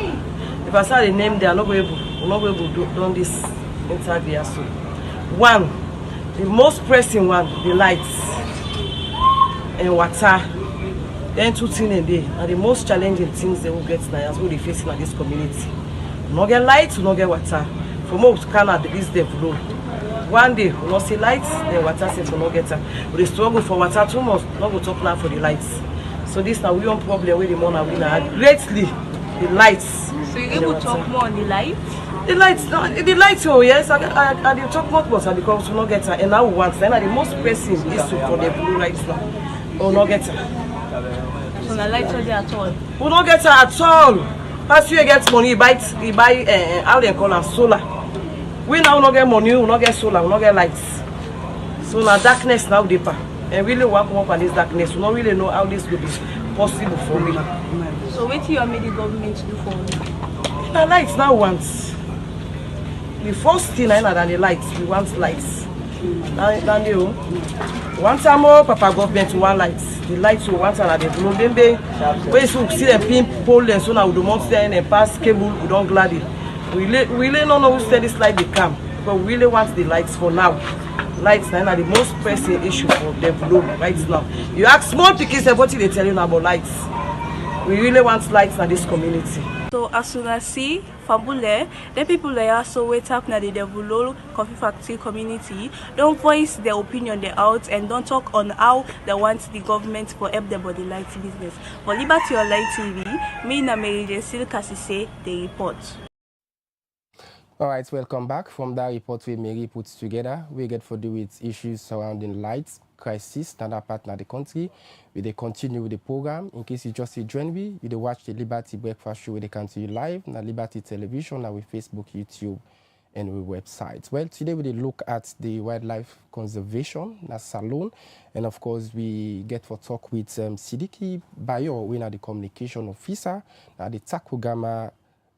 If I say the name, they are not able. We're not able to do this interview. So, one, the most pressing one, the lights and water. Then two things a day. And the most challenging things they will get now as well they facing in this community. We not get lights, we not get water. For most Canada, this develop. One day we not see lights, then water since we not get them. We struggle for water too much, not go talk now for the lights. So this now we one problem with the money we now greatly the lights. So you're able to talk more on the lights? The lights, oh yes, I did talk much about because we not get her. And now we want then the most pressing issue for the blue lights now. We not get her. So the lights are there at all? We not get her at all. As you get money, you buy how they call them solar. We now not get money, we not get solar, we not get lights. So now darkness now deeper. And really work up on this darkness. We don't really know how this will be possible for me. So what do you want the government to do for me? The lights now wants. The first thing I know than the lights, we want lights. Than you. One time more, Papa government want lights. The lights we want are the blue. Then they, when you see them pin pole and so now we don't stand and pass cable, we don't glad it. We really don't know who said this light they come, but we really want the lights for now. Lights now are the most pressing issue for develop right now. You ask small pickings what they tell you now about lights. We really want lights in this community. So as soon as see Fambule, the people they also wait up now the develop coffee factory community don't voice their opinion they out and don't talk on how they want the government to help them with the light business. For Liberty Online TV, me na Mary J. Kasise the report. Alright, welcome back. From that report we Mary puts together, we get for do with issues surrounding lights, crisis, standard partner the country. We they continue with the program. In case you just join me, you they watch the Liberty Breakfast Show, they come to you live, na Liberty Television, na with Facebook, YouTube, and with websites. Well, today we look at the wildlife conservation, na Salon, and of course we get for talk with Sidikie Bayoh, we are the communication officer, na the Tacugama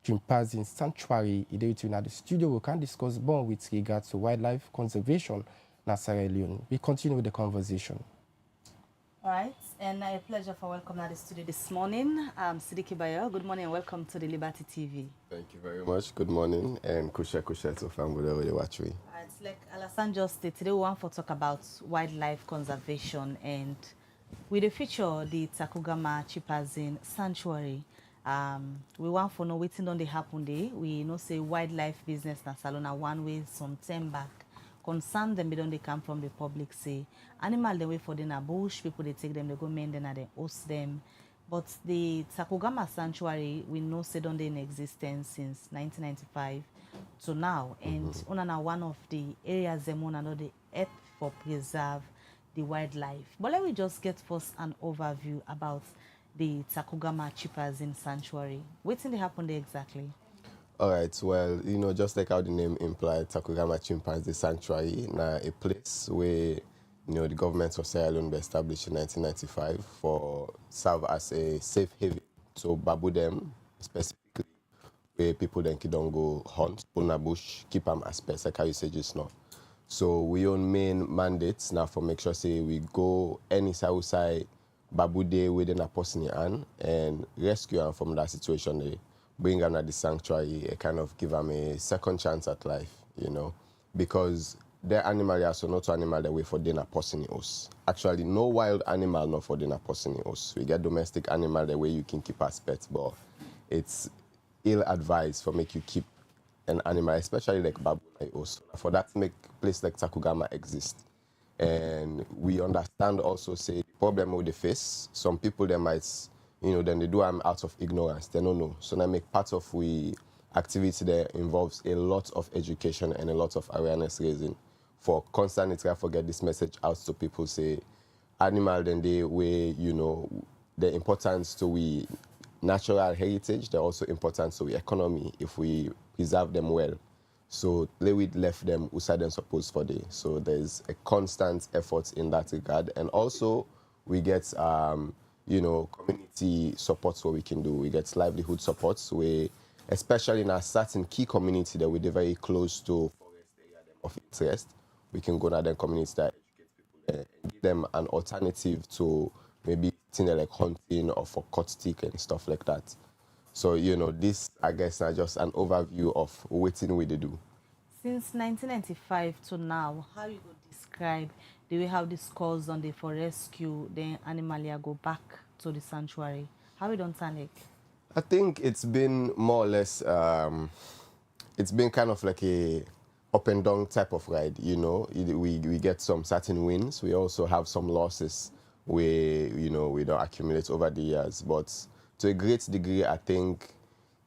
Chimpanzee Sanctuary. In the studio, we can discuss more with regards to wildlife conservation in Sierra Leone. We continue with the conversation. All right, and a pleasure for welcoming to the studio this morning. Sidikie Bayoh, good morning and welcome to the Liberty TV. Thank you very much. Good morning and kusha to family watching. It's like Alassane just stated, today we want to talk about wildlife conservation and with the feature the Tacugama Chimpanzee Sanctuary. We want for know waiting on the happen day. We know say wildlife business na Salona one way some time back. Concern them don't they come from the public say animal they wait for them a bush, people they take them, they go mend them and they host them. But the Tacugama Sanctuary we know say don't they in existence since 1995 to now, and one of the areas them one another help for preserve the wildlife. But let me just get first an overview about the Tacugama Chimpanzee Sanctuary. What's they happen there exactly? All right, well, you know, just like how the name implied, Tacugama Chimpanzee Sanctuary, now a place where, you know, the government of Sierra Leone was established in 1995 for serve as a safe haven to babu them, specifically where people then don't go hunt, pull na bush, keep them as pets, like how you say just now. So we own main mandates now for make sure say we go any outside babu dey within a person and rescue them from that situation. They bring them at the sanctuary, kind of give them a second chance at life, you know, because their animal are so not animal that way for dinner person us. Actually, no wild animal not for dinner person us. We get domestic animal the way you can keep as pets, but it's ill advised for make you keep an animal, especially like babu like us. For that make place like Tacugama exist. And we understand also say the problem with the face, some people they might, you know, then they do them out of ignorance, they don't know. So now make part of we activity there involves a lot of education and a lot of awareness raising for constantly try to get this message out to people, say animal then they way, you know, the importance to we natural heritage, they're also important to the economy if we preserve them well. So we left them outside them supposed for day. So there's a constant effort in that regard. And also we get you know, community supports what we can do. We get livelihood supports where especially in a certain key community that we're very close to forest area of interest, we can go to the community that educate people and give them an alternative to maybe things like hunting or for cut stick and stuff like that. So, you know, this, I guess, is just an overview of what we do. Since 1995 to now, how you would describe the way how this calls on the for rescue, then animalia go back to the sanctuary? How we don't turn it? I think it's been more or less, it's been kind of like a up and down type of ride, you know. We get some certain wins. We also have some losses where, you know, we don't accumulate over the years. But to a great degree, I think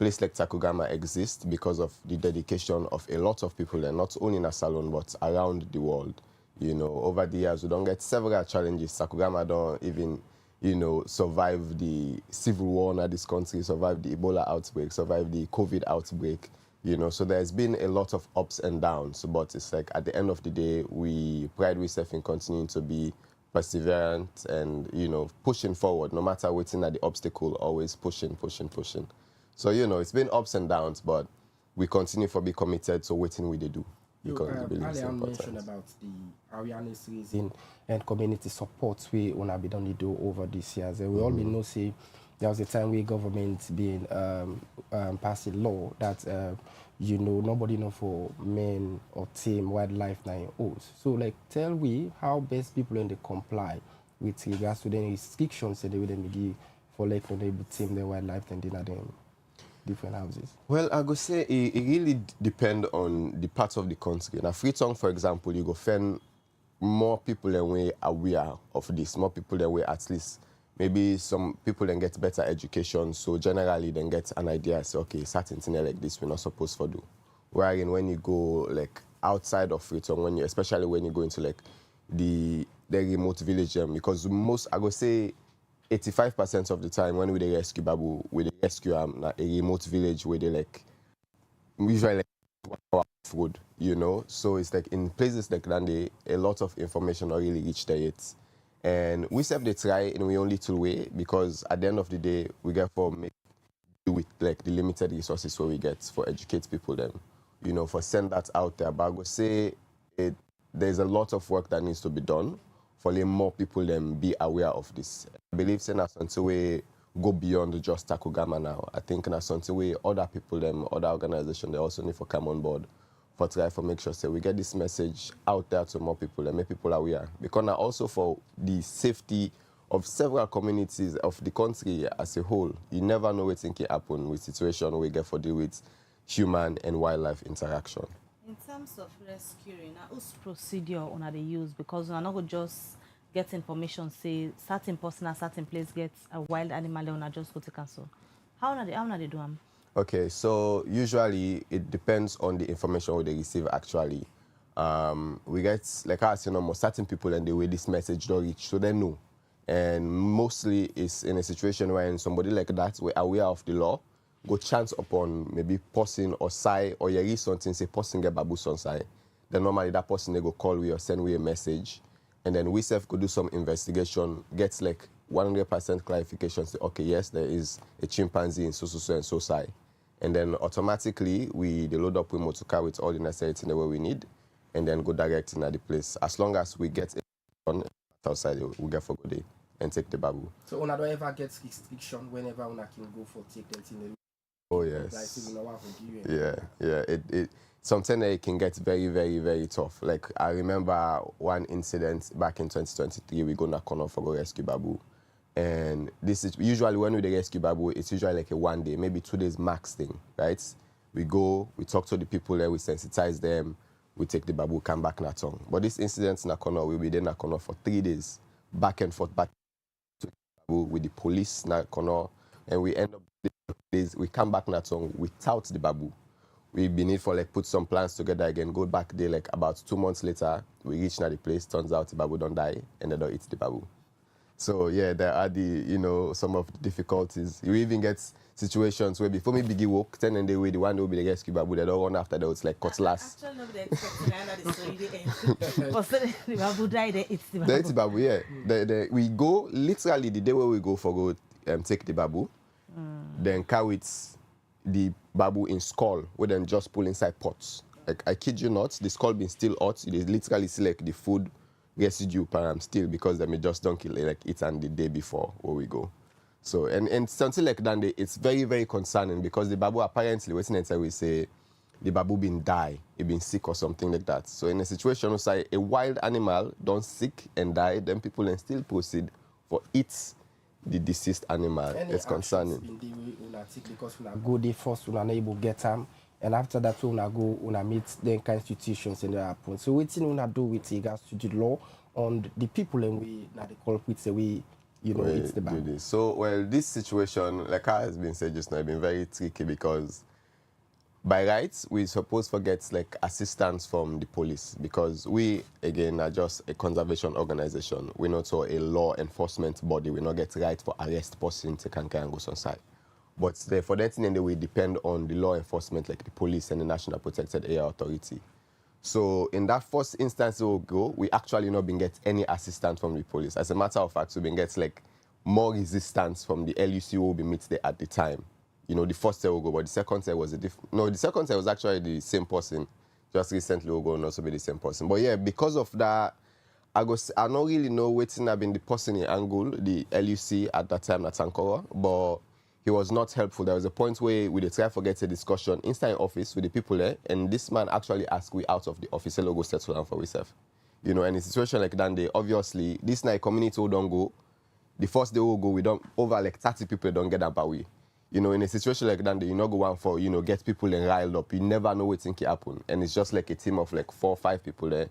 place like Tacugama exists because of the dedication of a lot of people, and not only in a salon, but around the world. You know, over the years, we don't get several challenges. Tacugama don't even, you know, survive the civil war in this country, survive the Ebola outbreak, survive the COVID outbreak, you know. So there's been a lot of ups and downs, but it's like at the end of the day, we pride ourselves in continuing to be perseverant and, you know, pushing forward, no matter waiting at the obstacle, always pushing. So, you know, it's been ups and downs, but we continue to be committed to waiting we do. Because we believe it's important. Mentioned about the awareness raising and community support we wanna be done do over these years. And we all know say there was a time where government being passing law that you know nobody know for men or team wildlife now owes. So like tell we how best people in the comply with regards to the restrictions that they would give for like not able to team their wildlife and dinner them different houses? Well, I go say it really depend on the parts of the country. Now, Freetown, for example, you go find more people than we aware of this. More people than we at least maybe some people then get better education. So generally, then get an idea. Say, okay, certain thing like this we're not supposed to do. Wherein when you go like outside of Freetown, especially when you go into like the remote village, because most I go say 85% of the time when we rescue babu, we rescue a remote village where they like usually like 1 hour off road, you know. So it's like in places like that, a lot of information not really reach there yet. And we self they try in we only two way because at the end of the day we get for make do with like the limited resources where we get for educate people them, you know, for send that out there. But I go say there's a lot of work that needs to be done for letting more people them be aware of this. I believe saying that until we go beyond just Tacugama now. I think that's something we other people them, other organizations they also need to come on board for try to make sure say we get this message out there to more people and make people aware. Because now also for the safety of several communities of the country as a whole, you never know what can happen with situation we get for deal with human and wildlife interaction. In terms of rescuing, whose procedure on they use? Because we're not going to just get information, say certain person at certain place gets a wild animal and just go to cancel. How they do them? Okay, so usually it depends on the information they receive actually. We get, like I said, certain people and the way this message don't reach, so they know. And mostly it's in a situation where somebody like that, we're aware of the law, go chance upon maybe person or side or you read something, say person get baboons on side. Then normally that person they go call we or send we a message. And then we self could do some investigation, gets like 100% clarification, say, okay, yes, there is a chimpanzee in so and so side. And then automatically they load up with motor car with all the necessary things the way we need, and then go direct in the place. As long as we get it on outside, we get for good day. and take the babu. So una don't ever get restriction whenever una can go for take them in the Oh yes. like say una want to give Yeah. It something that it can get very, very, very tough. Like I remember one incident back in 2023, we go knock on for go rescue babu. And this is usually when we rescue babu, it's usually like a 1 day, maybe 2 days max thing, right? We go, we talk to the people there, we sensitize them, we take the babu, come back Natong. But this incident in Nakono, we'll be there Nakono for 3 days, back and forth, back to babu with the police Nakono, and we end up days, we come back Natong without the babu. We've been need for like put some plans together again, go back there like about 2 months later, we reach now the place, turns out the babu don't die, and they don't eat the babu. So yeah, there are some of the difficulties. You even get situations where before me begin work, 10 and the way the one will be the rescue babu, they don't run after that, it's like cutlass. Actually, nobody expecting the story the but the babu die, they eat the babu. They eat the babu, yeah. We go, literally the day where we go for go take the babu, then carry the babu in skull, we then just pull inside pots. Like I kid you not, the skull being still hot, it is literally still like the food residue param still because they may just don't kill like it and the day before where we go. So and something like that, it's very, very concerning because the babu apparently waiting until we say the babu been die, it been sick or something like that. So in a situation where a wild animal don't sick and die, then people then still proceed for eat the deceased animal. It's concerning. Because we go there first, we are able to get them. And after that, we go meet the institutions in the happen. So what we do with regards to the law on the people and we now the culprits the way it's the babu. So well, this situation, like has been said just now, been very tricky because by rights we supposed to get like assistance from the police because we again are just a conservation organization. We're not so a law enforcement body. We not get right for arrest person to can go on site. But for that thing, we depend on the law enforcement, like the police and the National Protected Area Authority. So in that first instance we'll go, we actually not been get any assistance from the police. As a matter of fact, we've been get like more resistance from the LUC who will be meet there at the time. The first day we'll go, but the second day was the second day was actually the same person. Just recently we'll go and also be the same person. But yeah, because of that, I don't really know waiting have been the person in Angle, the LUC at that time at Sankora, but he was not helpful. There was a point where we try to get a discussion inside office with the people there, and this man actually asked we out of the office, logo settle down for ourselves. In a situation like that, they obviously, this night community who don't go, the first day we go, we don't, over like 30 people don't get up away. In a situation like that, you not go on for, get people and riled up. You never know what can happen. And it's just like a team of like 4 or 5 people there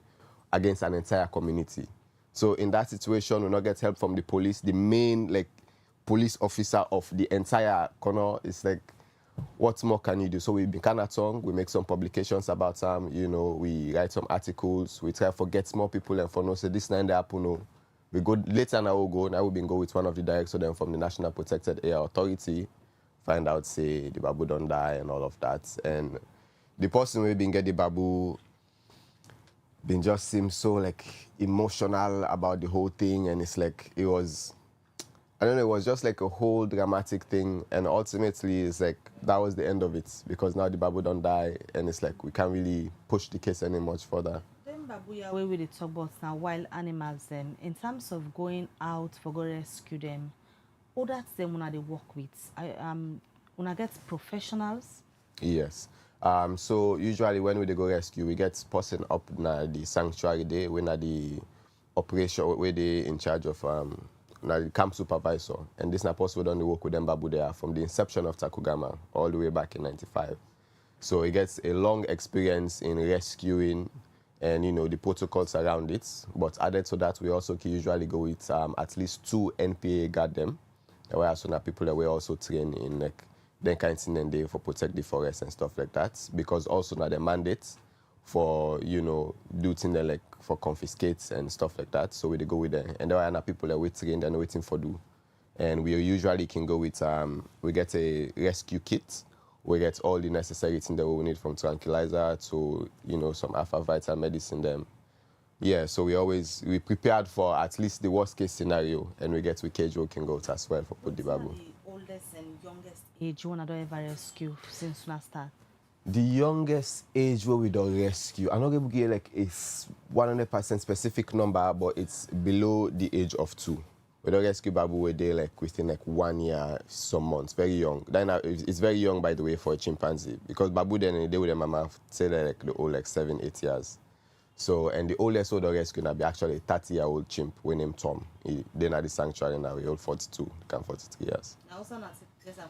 against an entire community. So in that situation, we not get help from the police. The main like police officer of the entire corner is like, what more can you do? So we've been kind of tongue, we make some publications about them, we write some articles, we try to get more people and for no say this nine happen. We go later now we'll go, now we've been go with one of the directors then from the National Protected Area Authority, find out say the babu don't die and all of that. And the person we've been get the babu been just seems so like emotional about the whole thing, and it's like it was just like a whole dramatic thing, and ultimately it's like that was the end of it because now the babu don't die, and it's like we can't really push the case any much further. Then babuya where we talk about now wild animals them in terms of going out for go rescue them, all that's them when they work with. When I get professionals. Yes. So usually when we go rescue, we get person up na the sanctuary day when the operation where they in charge of the camp supervisor, and this na person we done work with them babu there from the inception of Tacugama all the way back in '95. So he gets a long experience in rescuing and the protocols around it. But added to that, we also usually go with at least 2 NPA guard them. Where also now people that we also train in like then kind of thing they for protect the forest and stuff like that. Because also now the mandate for do things like for confiscates and stuff like that. So we go with them, and there are people that we train and waiting for do. And we usually can go with we get a rescue kit. We get all the necessary things that we need from tranquilizer to some alpha vital medicine them. Yeah, so we prepared for at least the worst case scenario, and we get to cage we can go to as well for put the babu. The oldest and youngest age you wanna do ever rescue since we start? The youngest age where we don't rescue, I'm not going to give like a 100% specific number, but it's below the age of 2, We don't rescue babu where they like within like 1 year, some months, very young. Then it's very young, by the way, for a chimpanzee, because babu then they with their mama say like the old like 7, 8 years. So, and the oldest old rescue now be actually a 30-year-old chimp we named Tom. Then at the sanctuary now we old 42, can 43 years. Now also not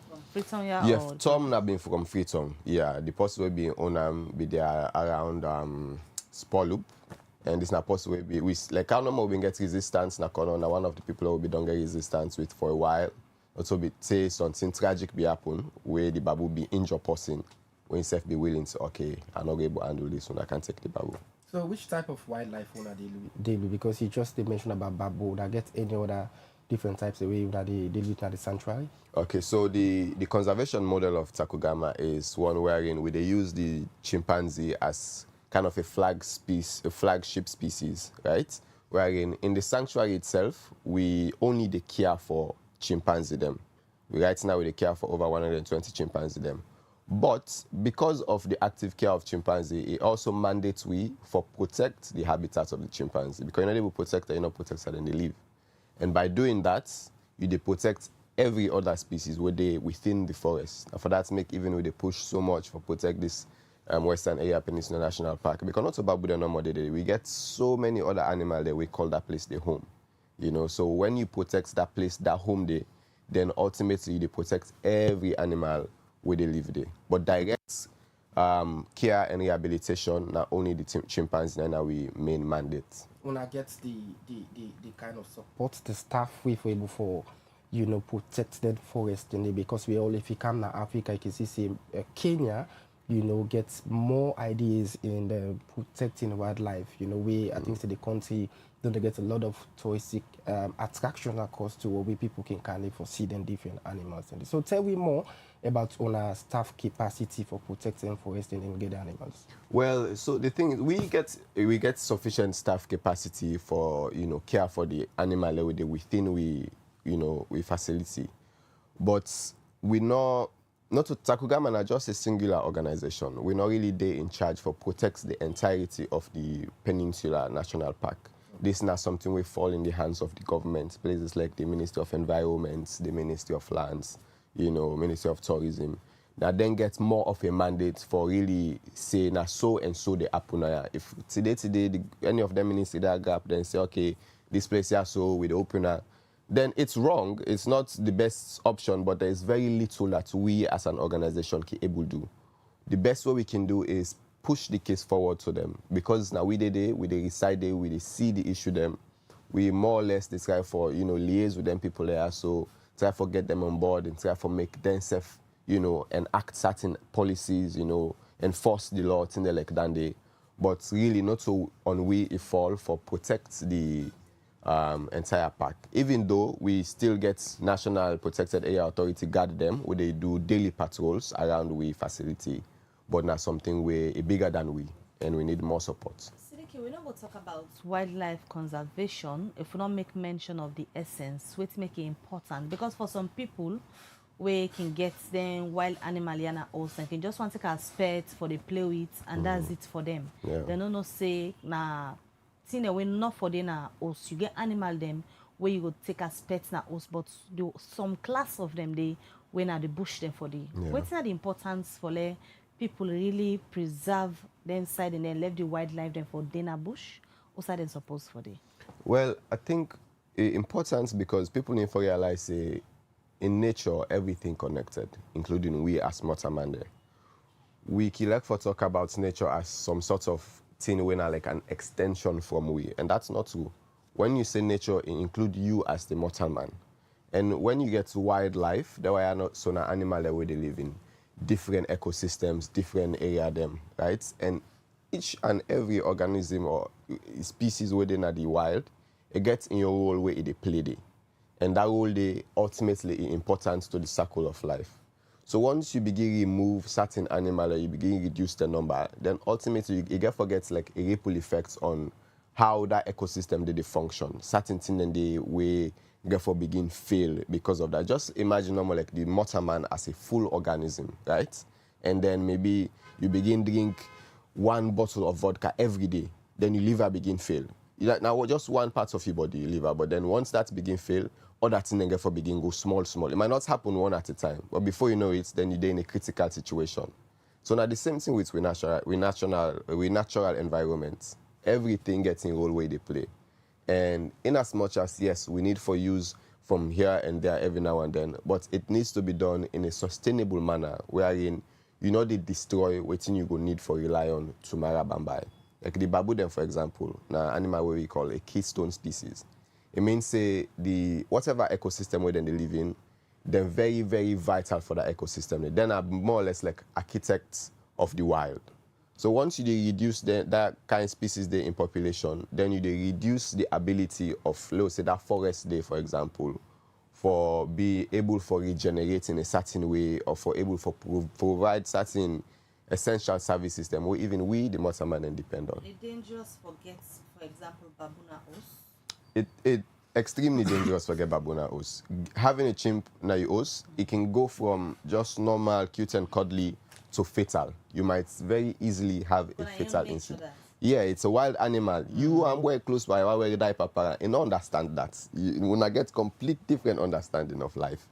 from Freetown, yeah, Tom na been from Freetown. Yeah, the person will be on be there around Spur Loop. And this na possible be we like how normal we get resistance na corner one of the people who be don't get resistance with for a while. Also be say something tragic be happen where the babu be injure person when self be willing to okay, I'm not able to handle this one, I can take the babu. So which type of wildlife owner they do? Because you just mentioned about babu, that get any other different types of way that they live at the sanctuary? Okay, so the conservation model of Tacugama is one wherein we they use the chimpanzee as kind of a flagship species, right? Wherein in the sanctuary itself, we only they care for chimpanzee them. Right now we care for over 120 chimpanzee them. But because of the active care of chimpanzee, it also mandates we for protect the habitats of the chimpanzee. Because you're not able to protect it, you're not protect it, and they live. And by doing that, you they protect every other species where they within the forest. And for that make even when they push so much for protect this Western area Peninsula National Park, because not about Buddha no more we get so many other animals that we call that place their home. You know, so when you protect that place, that home day, then ultimately they protect every animal where they live there. But direct care and rehabilitation, not only the chimpanzee, and our main mandate. When I get the kind of support the staff we for able for protected forest in there, because we all if you come to Africa, you can see Kenya, get more ideas in the protecting wildlife. We I think the country don't get a lot of touristic attraction across to where people can kind of see them different animals. And so tell me more about our staff capacity for protecting forest and endangered animals. Well, so the thing is we get sufficient staff capacity for care for the animal within we facility, but we know. Not to Tacugama are just a singular organization. We're not really there in charge for protect the entirety of the Peninsula National Park. This is not something we fall in the hands of the government. Places like the Ministry of Environment, the Ministry of Lands, Ministry of Tourism, that then gets more of a mandate for really say na so and so they happen. If today any of them ministry that gap then say okay, this place here so with the opener, then it's wrong. It's not the best option, but there is very little that we as an organization can able to do. The best way we can do is push the case forward to them, because now we reside there, we see the issue them. We more or less try for liaise with them people there, so try for get them on board and try for make them safe, enact certain policies, enforce the law in the like that. But really not so on we fall for protect the entire park. Even though we still get National Protected Area Authority guard them, where they do daily patrols around we facility, but not something way bigger than we, and we need more support. Sidikie, we're not going to talk about wildlife conservation if we don't make mention of the essence, which make it important, because for some people we can get them wild animal yana also and can just want to take a pet for the play with, and that's it for them. Yeah. They don't say nah. Thing we not for them na us. You get animal them where you go take as pets na us, but some class of them they when at the bush them for the. Yeah. What's the importance for people really preserve them side and then leave the wildlife them for dinner bush? What's that supposed for the? Well, I think importance because people need to realize in nature everything connected, including we as Motamande. We like for talk about nature as some sort of thing when like an extension from we, and that's not true. When you say nature, it include you as the mortal man. And when you get to wildlife, there are not so na animal that way they live in different ecosystems, different area them, right? And each and every organism or species within the wild, it gets in your role where they play there. And that role they ultimately important to the circle of life. So once you begin to remove certain animal or you begin to reduce the number, then ultimately you get forgets like a ripple effects on how that ecosystem they function. Certain things then they way therefore begin fail because of that. Just imagine normal like the mortal man as a full organism, right? And then maybe you begin drink 1 bottle of vodka every day, then your liver begin fail. Now just one part of your body, liver, but then once that begin fail, all that thing again for begin go small. It might not happen one at a time, but before you know it, then you're in a critical situation. So now the same thing with natural environments. Everything gets in role where they play. And in as much as, yes, we need for use from here and there every now and then, but it needs to be done in a sustainable manner, wherein they destroy what you go need for rely on tomorrow bambai. Like the baboon, then, for example, now animal where we call a keystone species. It means say whatever ecosystem where they live in, they're very, very vital for the ecosystem. They then are more or less like architects of the wild. So once you reduce that kind of species there in population, then you reduce the ability of, let's say, that forest there, for example, for be able for regenerate in a certain way, or for able for provide certain essential service system, or even we, the motorman, depend on. It's dangerous for gets, for example, baboon os. It extremely dangerous for get baboon os. Having a chimp na your os, it can go from just normal, cute and cuddly to fatal. You might very easily have a fatal incident. Yeah, it's a wild animal. You and very close by where die papa and understand that. You will get complete different understanding of life.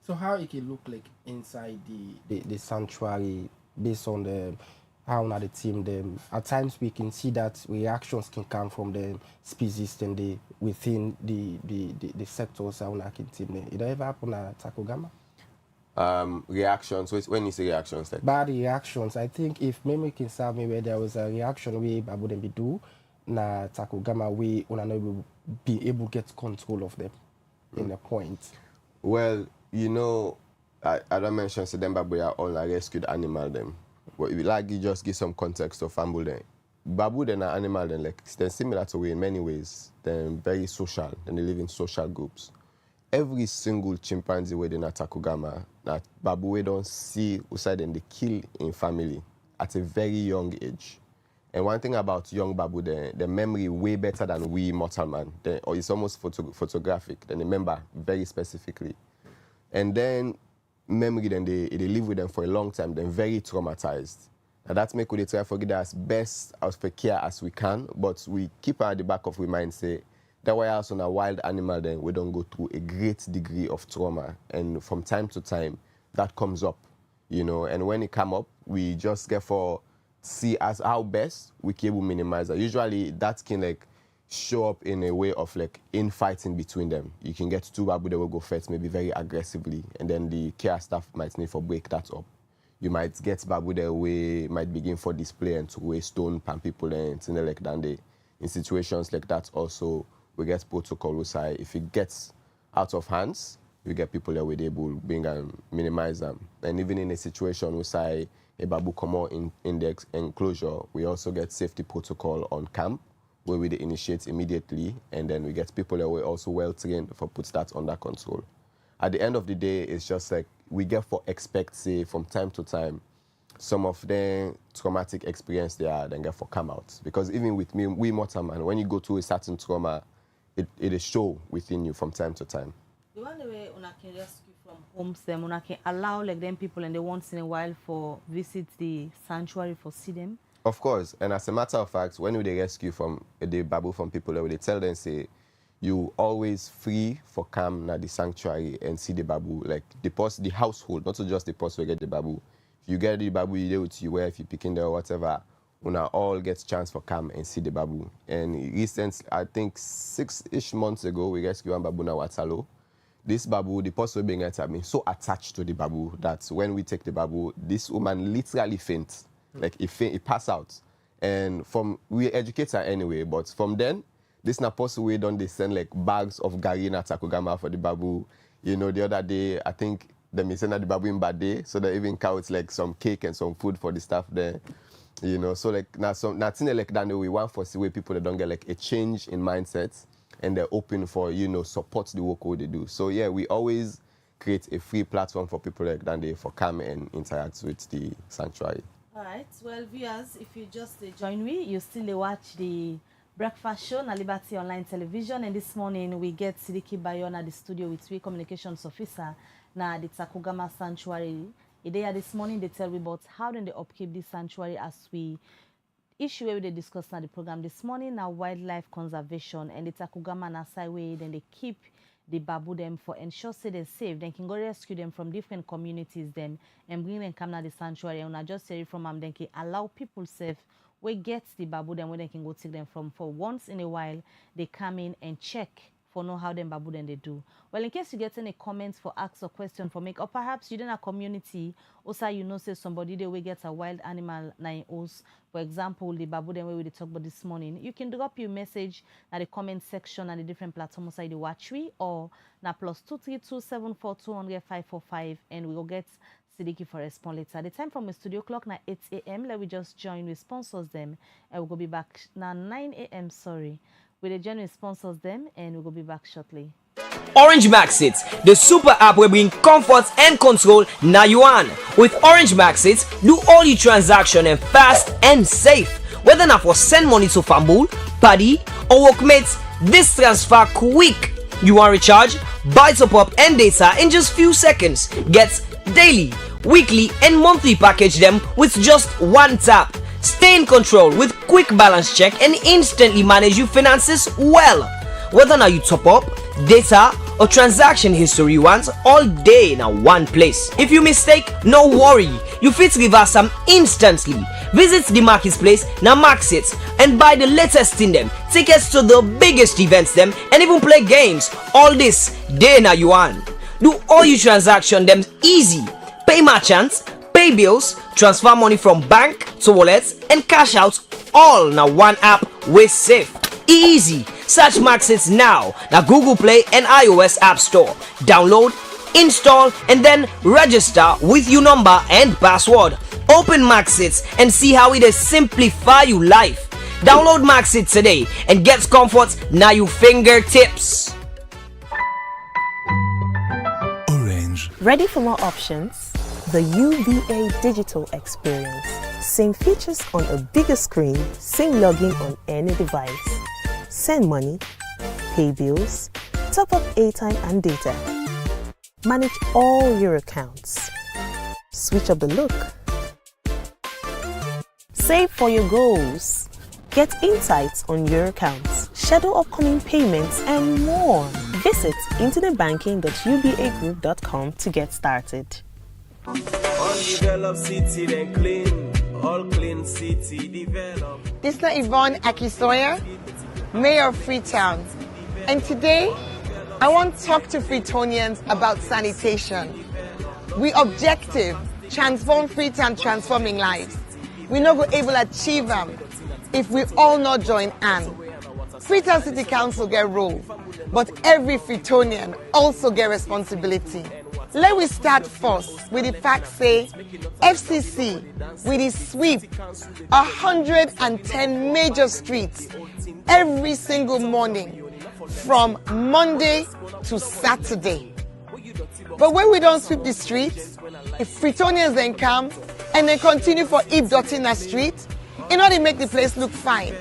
So how it can look like inside the sanctuary based on how the team them. At times we can see that reactions can come from the species and within the sectors how can team them. It ever happen at Tacugama? Reactions. When you say reactions, like bad reactions, I think if memory can serve me, where there was a reaction we wouldn't be do na Tacugama we will be able to get control of them in the point. Well, I don't mention so them babu are all a rescued animal them. But if you like, you just give some context of famble them. Babu then are animal then like they're similar to we in many ways. They're very social and they live in social groups. Every single chimpanzee within Tacugama that babu we don't see outside and they kill in family at a very young age. And one thing about young babu, the memory way better than we mortal man. Or it's almost photographic. They remember very specifically. And then memory, then they live with them for a long time. They're very traumatized. And that's make we try to forget as best as for care as we can. But we keep at the back of our mind say that way also on a wild animal then we don't go through a great degree of trauma. And from time to time that comes up, and when it come up, we just get for see as how best we can able minimize that. Usually that can like show up in a way of like infighting between them. You can get two babu that will go fight maybe very aggressively, and then the care staff might need for break that up. You might get babu that way might begin for display and to waste stone pan people and things like that. In situations like that also we get protocol where if it gets out of hands, we get people that will able bring and minimize them. And even in a situation where a babu come out in the enclosure, we also get safety protocol on camp where we initiate immediately, and then we get people that were also well trained for put that under control. At the end of the day, it's just like we get for expect say from time to time some of the traumatic experience they are then get for come out. Because even with me, we mortal man, when you go through a certain trauma, it is show within you from time to time. The one way una can rescue from homes, them una can allow like them people and they once in a while for visit the sanctuary for see them. Of course, and as a matter of fact, when they rescue from the babu from people, they tell them say, you always free for come na the sanctuary and see the babu, like the household, not just the person who get the babu. If you get the babu, you do with you where if you Pikin there or whatever, una all get chance for come and see the babu. And recently, I think 6-ish months ago, we rescued one babu na Waterloo. This babu, the person being at me so attached to the babu that when we take the babu, this woman literally faints. Like it pass out. And we educate her anyway, but from then, this na possible way don't they send like bags of gari na Tacugama for the babu. The other day, I think they send the babu in bad day, so they even count like some cake and some food for the staff there. So like nothing like that we want for see where people that don't get like a change in mindset and they're open for support the work what they do. So yeah, we always create a free platform for people like that for come and interact with the sanctuary. All right, well, viewers, if you just join me, you still watch the breakfast show na Liberty Online Television, and this morning we get Sidikie Bayoh na the studio with three communications officer na the Tacugama Sanctuary. This morning they tell me about how then they upkeep this sanctuary as we issue where they discuss now the program this morning now wildlife conservation and the Tacugama Nasai way, then they keep the babu them for ensure say they're safe. Then can go rescue them from different communities them and bring them come now the sanctuary and I just say from them then can allow people safe we get the babu them where they can go take them from for once in a while they come in and check for know how them babu then they do. Well, in case you get any comments for ask or question for make, or perhaps you in a community, also you know say somebody they will get a wild animal nine us. For example, the babu then we talk about this morning. You can drop your message at the comment section and the different platforms like the watch we or na +23274200545 and we will get Sidikie for respond later. The time from the studio clock na 8 a.m. Let we just join with sponsors them and we'll be back now 9 a.m. Sorry. With the genuine sponsors them and we'll be back shortly. Orange Maxit, the super app will bring comfort and control now you on. With Orange Maxit, do all your transaction and fast and safe. Whether not for send money to family, party or workmates, this transfer quick. You want recharge, buy top up and data in just few seconds. Get daily, weekly and monthly package them with just one tap. Stay in control with quick balance check and instantly manage your finances well. Whether now you top up, data or transaction history once all day in one place. If you mistake, no worry. You fit reverse them instantly. Visit the marketplace now Maxit and buy the latest in them. Tickets to the biggest events them and even play games. All this day now you on. Do all your transaction them easy. Pay merchants, pay bills, transfer money from bank to wallets and cash out all now one app with safe. Easy. Search Maxit now Google Play and iOS App Store. Download, install and then register with your number and password. Open Maxit and see how it is simplify your life. Download Maxit today and get comfort now your fingertips. Orange. Ready for more options? The UVA digital experience. Same features on a bigger screen, same login on any device. Send money, pay bills, top up airtime and data. Manage all your accounts. Switch up the look. Save for your goals. Get insights on your accounts. Schedule upcoming payments and more. Visit internetbanking.ubagroup.com to get started. Undeveloped city then clean, all clean city develop. This is Yvonne Akisoya, Mayor of Freetown, and today I want to talk to Freetonians about sanitation. We objective, transform Freetown, transforming lives. We not go able to achieve them if we all not join hands. Freetown City Council get role, but every Freetonian also get responsibility. Let we start first with the fact say FCC with the sweep 110 major streets every single morning from Monday to Saturday. But when we don't sweep the streets, if Freetonians then come and they continue for heap dirty in the street, in order to make the place look fine.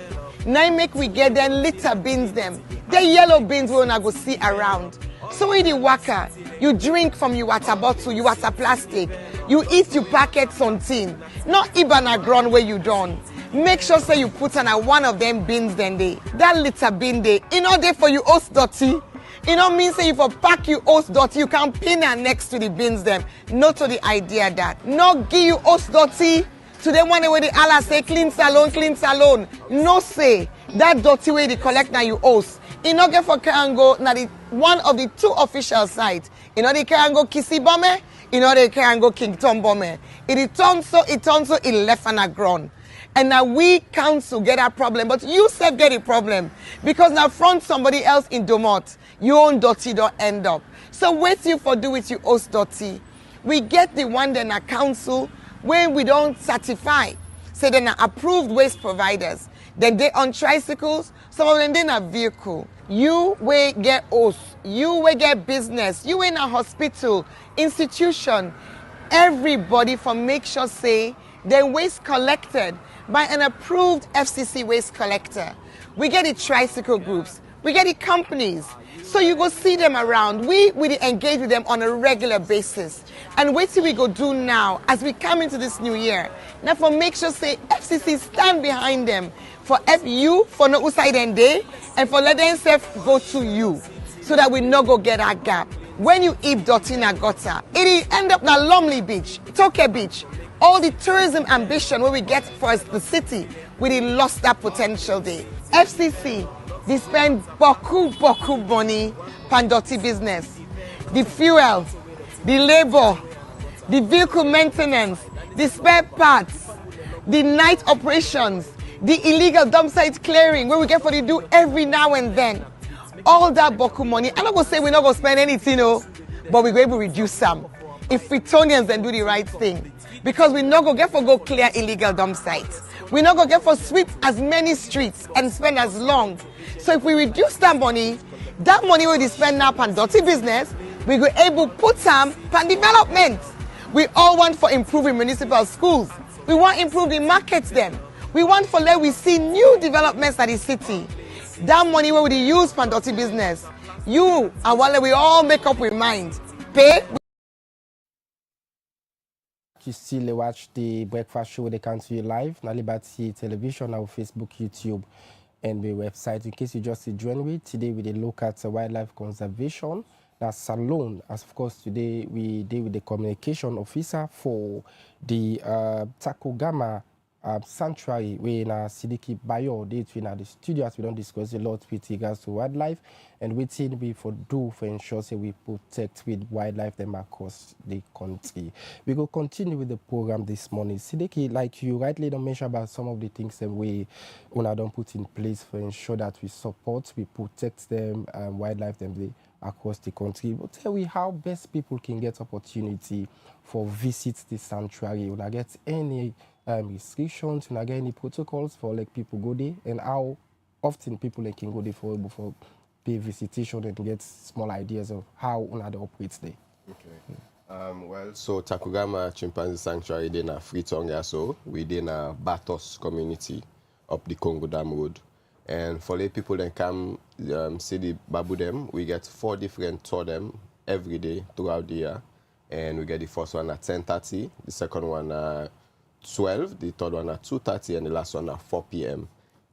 Now make we get them litter bins them. The yellow bins we wanna go see around. So when you waka, you drink from your water bottle, your water plastic, you eat your packet something, not even a ground where you don't. Make sure say you put on one of them bins then they. That litter bin they, in order for you host dirty. You know mean say if you pack you host dirty, you can pin her next to the bins them. Not to the idea that. Not give you host dirty to them one way the Allah say clean salon. No say that dirty way they collect now you host. You know get for Karango now the one of the two official sites. You know they can go Kissy Bomber, you know they can go King Tom Bomber. It turns so it left on the ground. And now we council get a problem, but you self get a problem. Because now front somebody else in Domot, your own dirty don't end up. So wait you for do with your host dirty. We get the one then a council when we don't certify. Say then approved waste providers. Then they on tricycles, some of them they a vehicle. You will get host, you will get business, you in a hospital, institution, everybody for make sure say their waste collected by an approved FCC waste collector. We get the tricycle groups, we get the companies. So you go see them around. We engage with them on a regular basis. And what we go do now as we come into this new year? Now for make sure say FCC stand behind them for you for no outside and day and for let them self go to you so that we no go get that gap. When you eat dirty in a gutter, it end up na Lumley Beach, Toke Beach, all the tourism ambition where we get for the city, we lost that potential day. FCC, they spend boku money pan dirty business. The fuel, the labor, the vehicle maintenance, the spare parts, the night operations, the illegal dump site clearing where we get for the do every now and then. All that boku money, I'm not going to say we're not going to spend anything, no, but we're going to reduce some. If Freetonians then do the right thing. Because we're not going to get for go clear illegal dump sites. We're not going to get for sweep as many streets and spend as long. So if we reduce that money we spend now on dirty business, we go able put some on development. We all want for improving municipal schools. We want improve the markets them. We want for let we see new developments at the city. That money we use for dirty business. You and while we all make up with mind. Pay. You still watch the breakfast show they can see live na Liberty Television, our Facebook, YouTube, and the website. In case you just join me today, we look at wildlife conservation. That's Salon. As of course today we deal with the communication officer for the Tacugama Sanctuary. We in Sidikie Bayoh, they in the studio as we don't discuss a lot with regards to wildlife and we think we for do for ensure say we protect with wildlife them across the country. We will continue with the program this morning. Sidikie, like you rightly don't mention about some of the things that we don't put in place for ensure that we support, we protect them wildlife them across the country. But tell me how best people can get opportunity for visits the sanctuary. Will I get any restrictions? Will I get any protocols for like people go there? And how often people can go there for pay visitation and get small ideas of how UNADA operates there? Okay. Well, so Tacugama Chimpanzee Sanctuary, they na Freetown, yeah, so we in a Batos community up the Congo Dam Road. And for the people that come see the babu them, we get 4 different tour them every day throughout the year. And we get the first one at 10:30, the second one at 12, the third one at 2:30, and the last one at 4 p.m.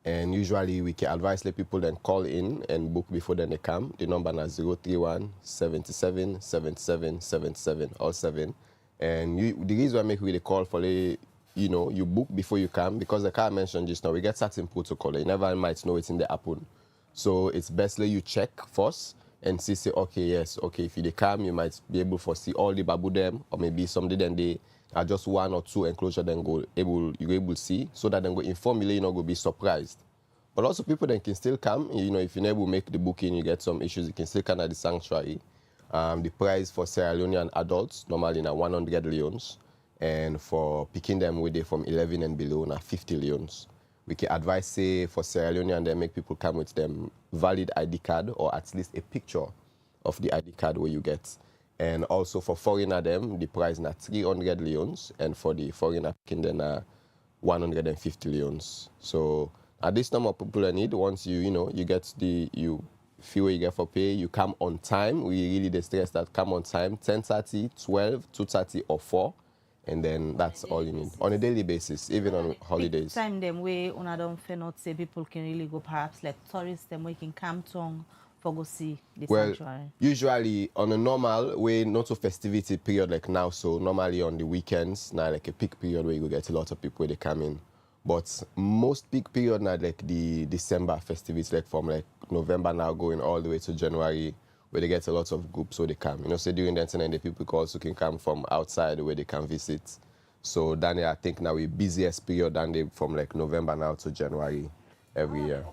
And usually we can advise the people then call in and book before then they come. The number is 031 77 77 77 all 7. And the reason I make really call for the you book before you come because the car mentioned just now, we get certain protocol. You never might know it's in the happen. So it's best you check first and say, okay, yes, okay, if you come, you might be able to see all the babu them, or maybe someday then they are just 1 or 2 enclosure then you're able to see, so that then go inform you, go be surprised. But also people then can still come, if you're able to make the booking, you get some issues, you can still come at the sanctuary. The price for Sierra Leonean adults, normally na 100 leons. And for picking them with from 11 and below, na 50 leons. We can advise, say, for Sierra Leone and then make people come with them valid ID card or at least a picture of the ID card where you get. And also for foreigner them, the price na 300 leons, and for the foreigner picking them na 150 leons. So at this number of people I need, once you get you feel you get for pay, you come on time. We really stress that come on time, 10:30, 12, 2:30 or 4. And then that's all you need on a daily basis, even on holidays. Time them way don't not say people can really go, perhaps like tourists them we can come to for go see the sanctuary. Usually on a normal way, not a festivity period like now. So normally on the weekends, now like a peak period where you get a lot of people where they come in. But most peak period now like the December festivities, like from like November now going all the way to January, where they get a lot of groups, so they come. So during that time, the people also can come from outside where they can visit. So then I think now we busiest period than they from like November now to January every year.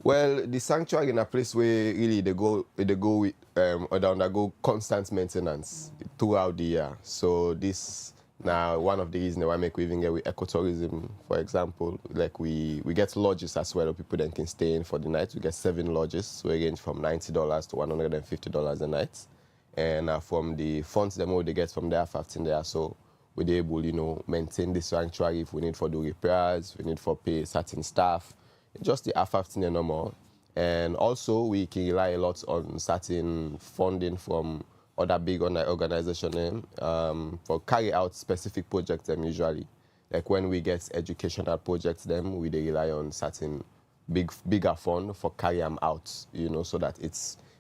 Well, the sanctuary in a place where really they go with or they undergo constant maintenance throughout the year. So this now one of the reasons why we even get with ecotourism, for example, like we get lodges as well, where people then can stay in for the night. We get 7 lodges, so we range from $90 to $150 a night. And from the funds them they get from there, 15 there, so we're able, maintain the sanctuary if we need for do repairs, we need for pay certain staff, just the R15 no more. And also we can rely a lot on certain funding from other big organization for carry out specific projects them usually. Like when we get educational projects them, we they rely on certain bigger fund for carry them out, you know, so that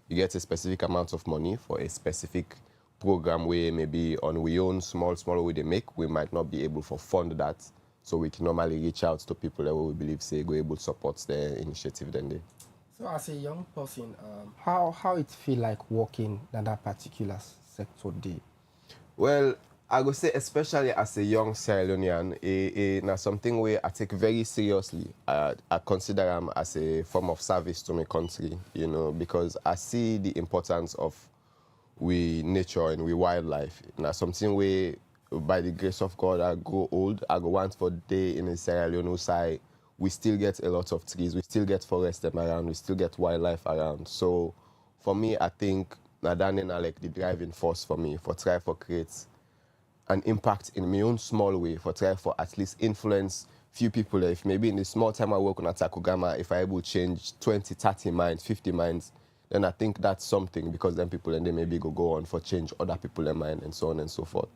you get a specific amount of money for a specific program where maybe on we own small way they make, we might not be able to fund that. So we can normally reach out to people that we believe say go able to support their initiative then they. So as a young person, how it feel like working in that particular sector day? Well, I would say especially as a young Sierra Leonean, now something where I take very seriously. I consider them as a form of service to my country, you know, because I see the importance of we nature and we wildlife. Now something where by the grace of God I grow old, I go once for day in the Sierra Leone side. We still get a lot of trees, we still get forests around, we still get wildlife around. So for me, I think that's like the driving force for me for try for create an impact in my own small way, for try for at least influence few people. If maybe in the small time I work on Tacugama, if I able to change 20, 30 minds, 50 minds, then I think that's something, because then people and they maybe go on for change other people in mind and so on and so forth.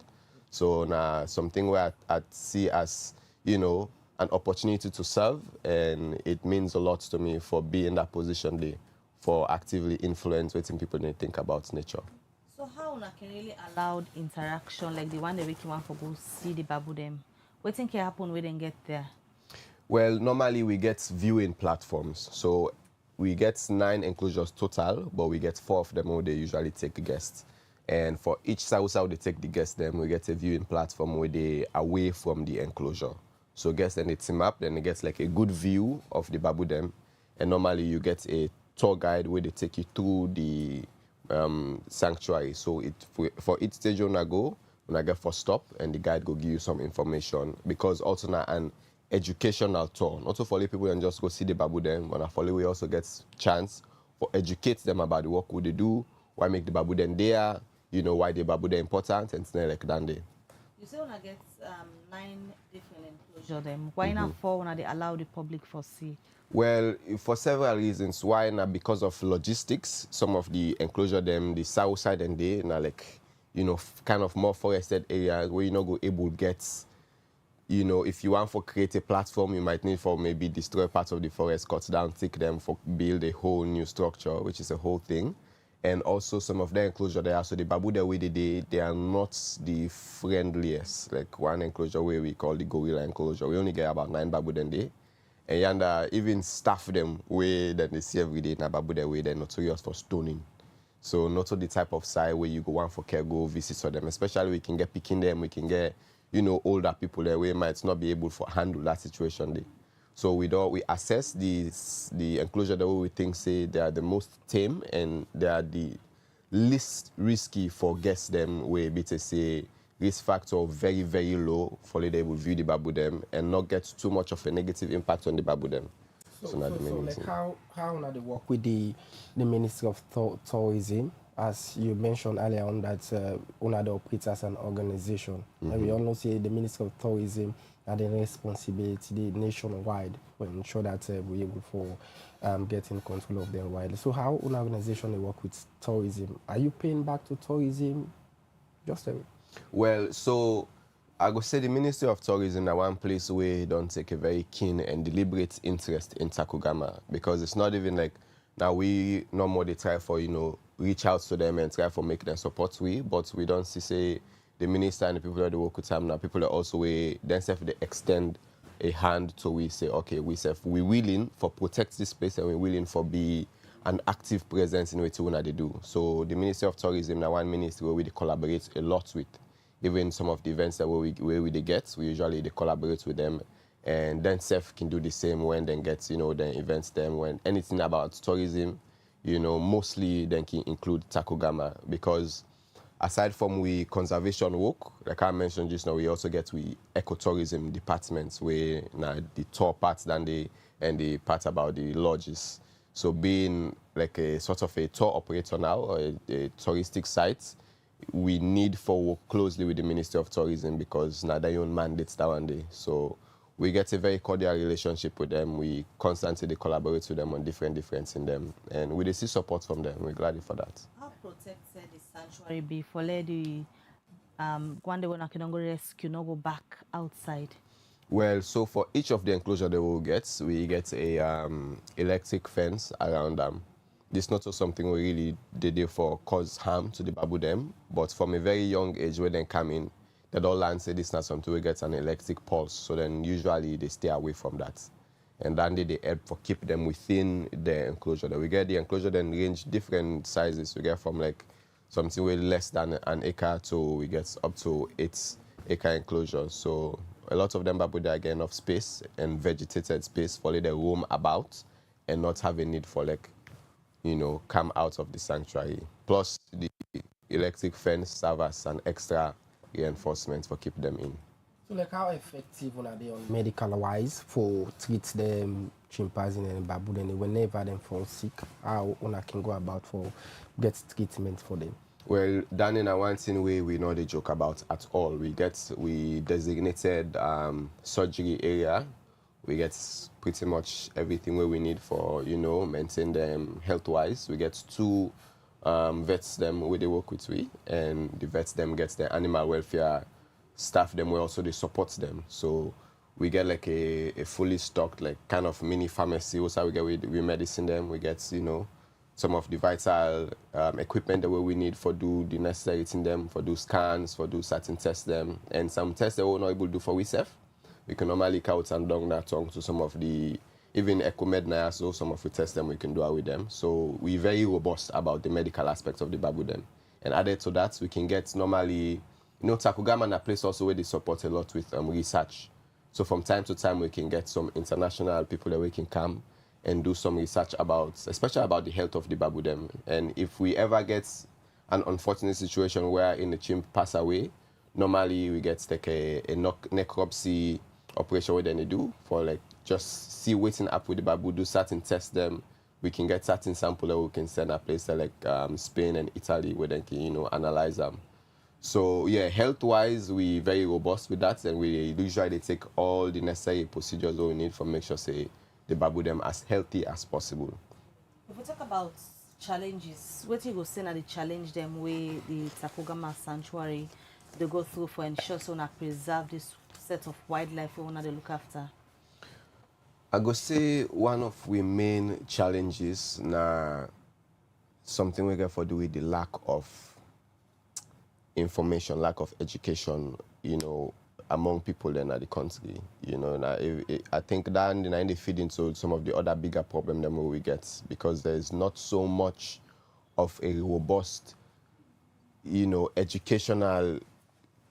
So now something where I see as, you know, an opportunity to serve, and it means a lot to me for being in that position there, for actively influencing people when they think about nature. So how can really allow interaction, like the one that we can for go see the babu them? What think can happen when they get there? Well, normally we get viewing platforms. So we get 9 enclosures total, but we get 4 of them where they usually take guests. And for each house how they take the guests them, we get a viewing platform where they away from the enclosure. So guests then they team up, then they get like a good view of the babu them. And normally you get a tour guide where they take you through the sanctuary. So for each stage when I get for stop, and the guide go give you some information, because also now an educational tour, not to follow people and just go see the babu them. When I follow, we also get chance for educate them about the work what they do, why make the babu them there, you know, why the babu them important, and things like that. You say when I get 9 different enclosure them, why not 4 when they allow the public for see? Well, for several reasons. Why not? Because of logistics. Some of the enclosure them, the south side and they now like, you know, kind of more forested areas where you not go able to get, you know, if you want for create a platform, you might need for maybe destroy parts of the forest, cut down, take them for build a whole new structure, which is a whole thing. And also some of the enclosure there, so the babu the way they are not the friendliest. Like one enclosure where we call the gorilla enclosure, we only get about 9 babu then day. And yanda even staff them way that they see every day in a babu the way they're notorious for stoning. So not the type of side where you go one for care, go visit for them. Especially we can get Pikin them, we can get, you know, older people there we might not be able to handle that situation there. So we assess the enclosure that we think say they are the most tame and they are the least risky for guests them where be to say risk factor very, very low for they will view the babu them and not get too much of a negative impact on the babu them. So like how now they work with the Ministry of Tourism, as you mentioned earlier on that UNADA operates as an organization. And we all know say the Ministry of Tourism are the responsibility nationwide to ensure that we're able to get in control of their wild. So how an organization they work with tourism? Are you paying back to tourism? Just Well, so I would say the Ministry of Tourism is one place where don't take a very keen and deliberate interest in Tacugama, because it's not even like now we no more they try for, you know, reach out to them and try for make them support but we don't see say the minister and the people that they work with them now, people are also they extend a hand to we say, okay, we willing for protect this place and we're willing for be an active presence in what they do. So the Ministry of Tourism now one ministry where we collaborate a lot with. Even some of the events that we get, we usually they collaborate with them, and then SEF can do the same when they get, you know, the events them when anything about tourism, you know, mostly then can include Tacugama, because aside from we conservation work, like I mentioned just now, we also get we ecotourism departments where now the tour parts and the part about the lodges. So being like a sort of a tour operator now or a touristic site, we need for work closely with the Ministry of Tourism because now they own mandates that one day. So we get a very cordial relationship with them. We constantly collaborate with them on different in them, and we see support from them. We're glad for that. How protected the sanctuary be for let the one day when I can go rescue, not go back outside? Well, so for each of the enclosure they will get, we get a electric fence around them. This is not just something we really did for cause harm to the babu them, but from a very young age when they come in, they don't learn say this is not something we get an electric pulse. So then usually they stay away from that. And then they help for keep them within the enclosure. We get the enclosure then range different sizes. We get from like something way less than an acre to we get up to 8-acre enclosures. So a lot of them babu they get enough space and vegetated space for they roam about and not have a need for like, you know, come out of the sanctuary. Plus the electric fence serve as an extra reinforcement for keep them in. So like how effective are they on medical wise for treat them chimpanzee and baboon and whenever them fall sick, how one can go about for get treatment for them? Well, done in a one thing way we know the joke about at all. We designated surgery area. We get pretty much everything where we need for, you know, maintain them health-wise. We get 2 vets them where they work with we, and the vets them gets the animal welfare staff them where also they support them. So we get like a fully stocked like kind of mini pharmacy. Also we get we medicine them. We get, you know, some of the vital equipment that we need for do the necessary thing them, for do scans, for do certain tests them, and some tests that we're not able to do for ourselves. We can normally count and down that tongue to some of the, even ECOMED now, so some of the tests them we can do with them. So we're very robust about the medical aspects of the babu them. And added to that, we can get normally, you know, Tacugama is a place also where they support a lot with research. So from time to time, we can get some international people that we can come and do some research about, especially about the health of the babu them. And if we ever get an unfortunate situation where in the chimp pass away, normally we get like a necropsy operation where they do for like just see what's up with the babu, do certain tests them. We can get certain sample that we can send a place like Spain and Italy where they can, you know, analyze them. So yeah, health-wise, we very robust with that, and we usually take all the necessary procedures that we need for make sure say the babu them as healthy as possible. If we talk about challenges, what you go say na the challenge them way the Tacugama Sanctuary they go through for ensure so na preserve this set of wildlife we want to look after? I go say one of the main challenges na something we get for do with the lack of information, lack of education, you know, among people in the country. You know, I think that they feed into some of the other bigger problems that we get, because there's not so much of a robust, you know, educational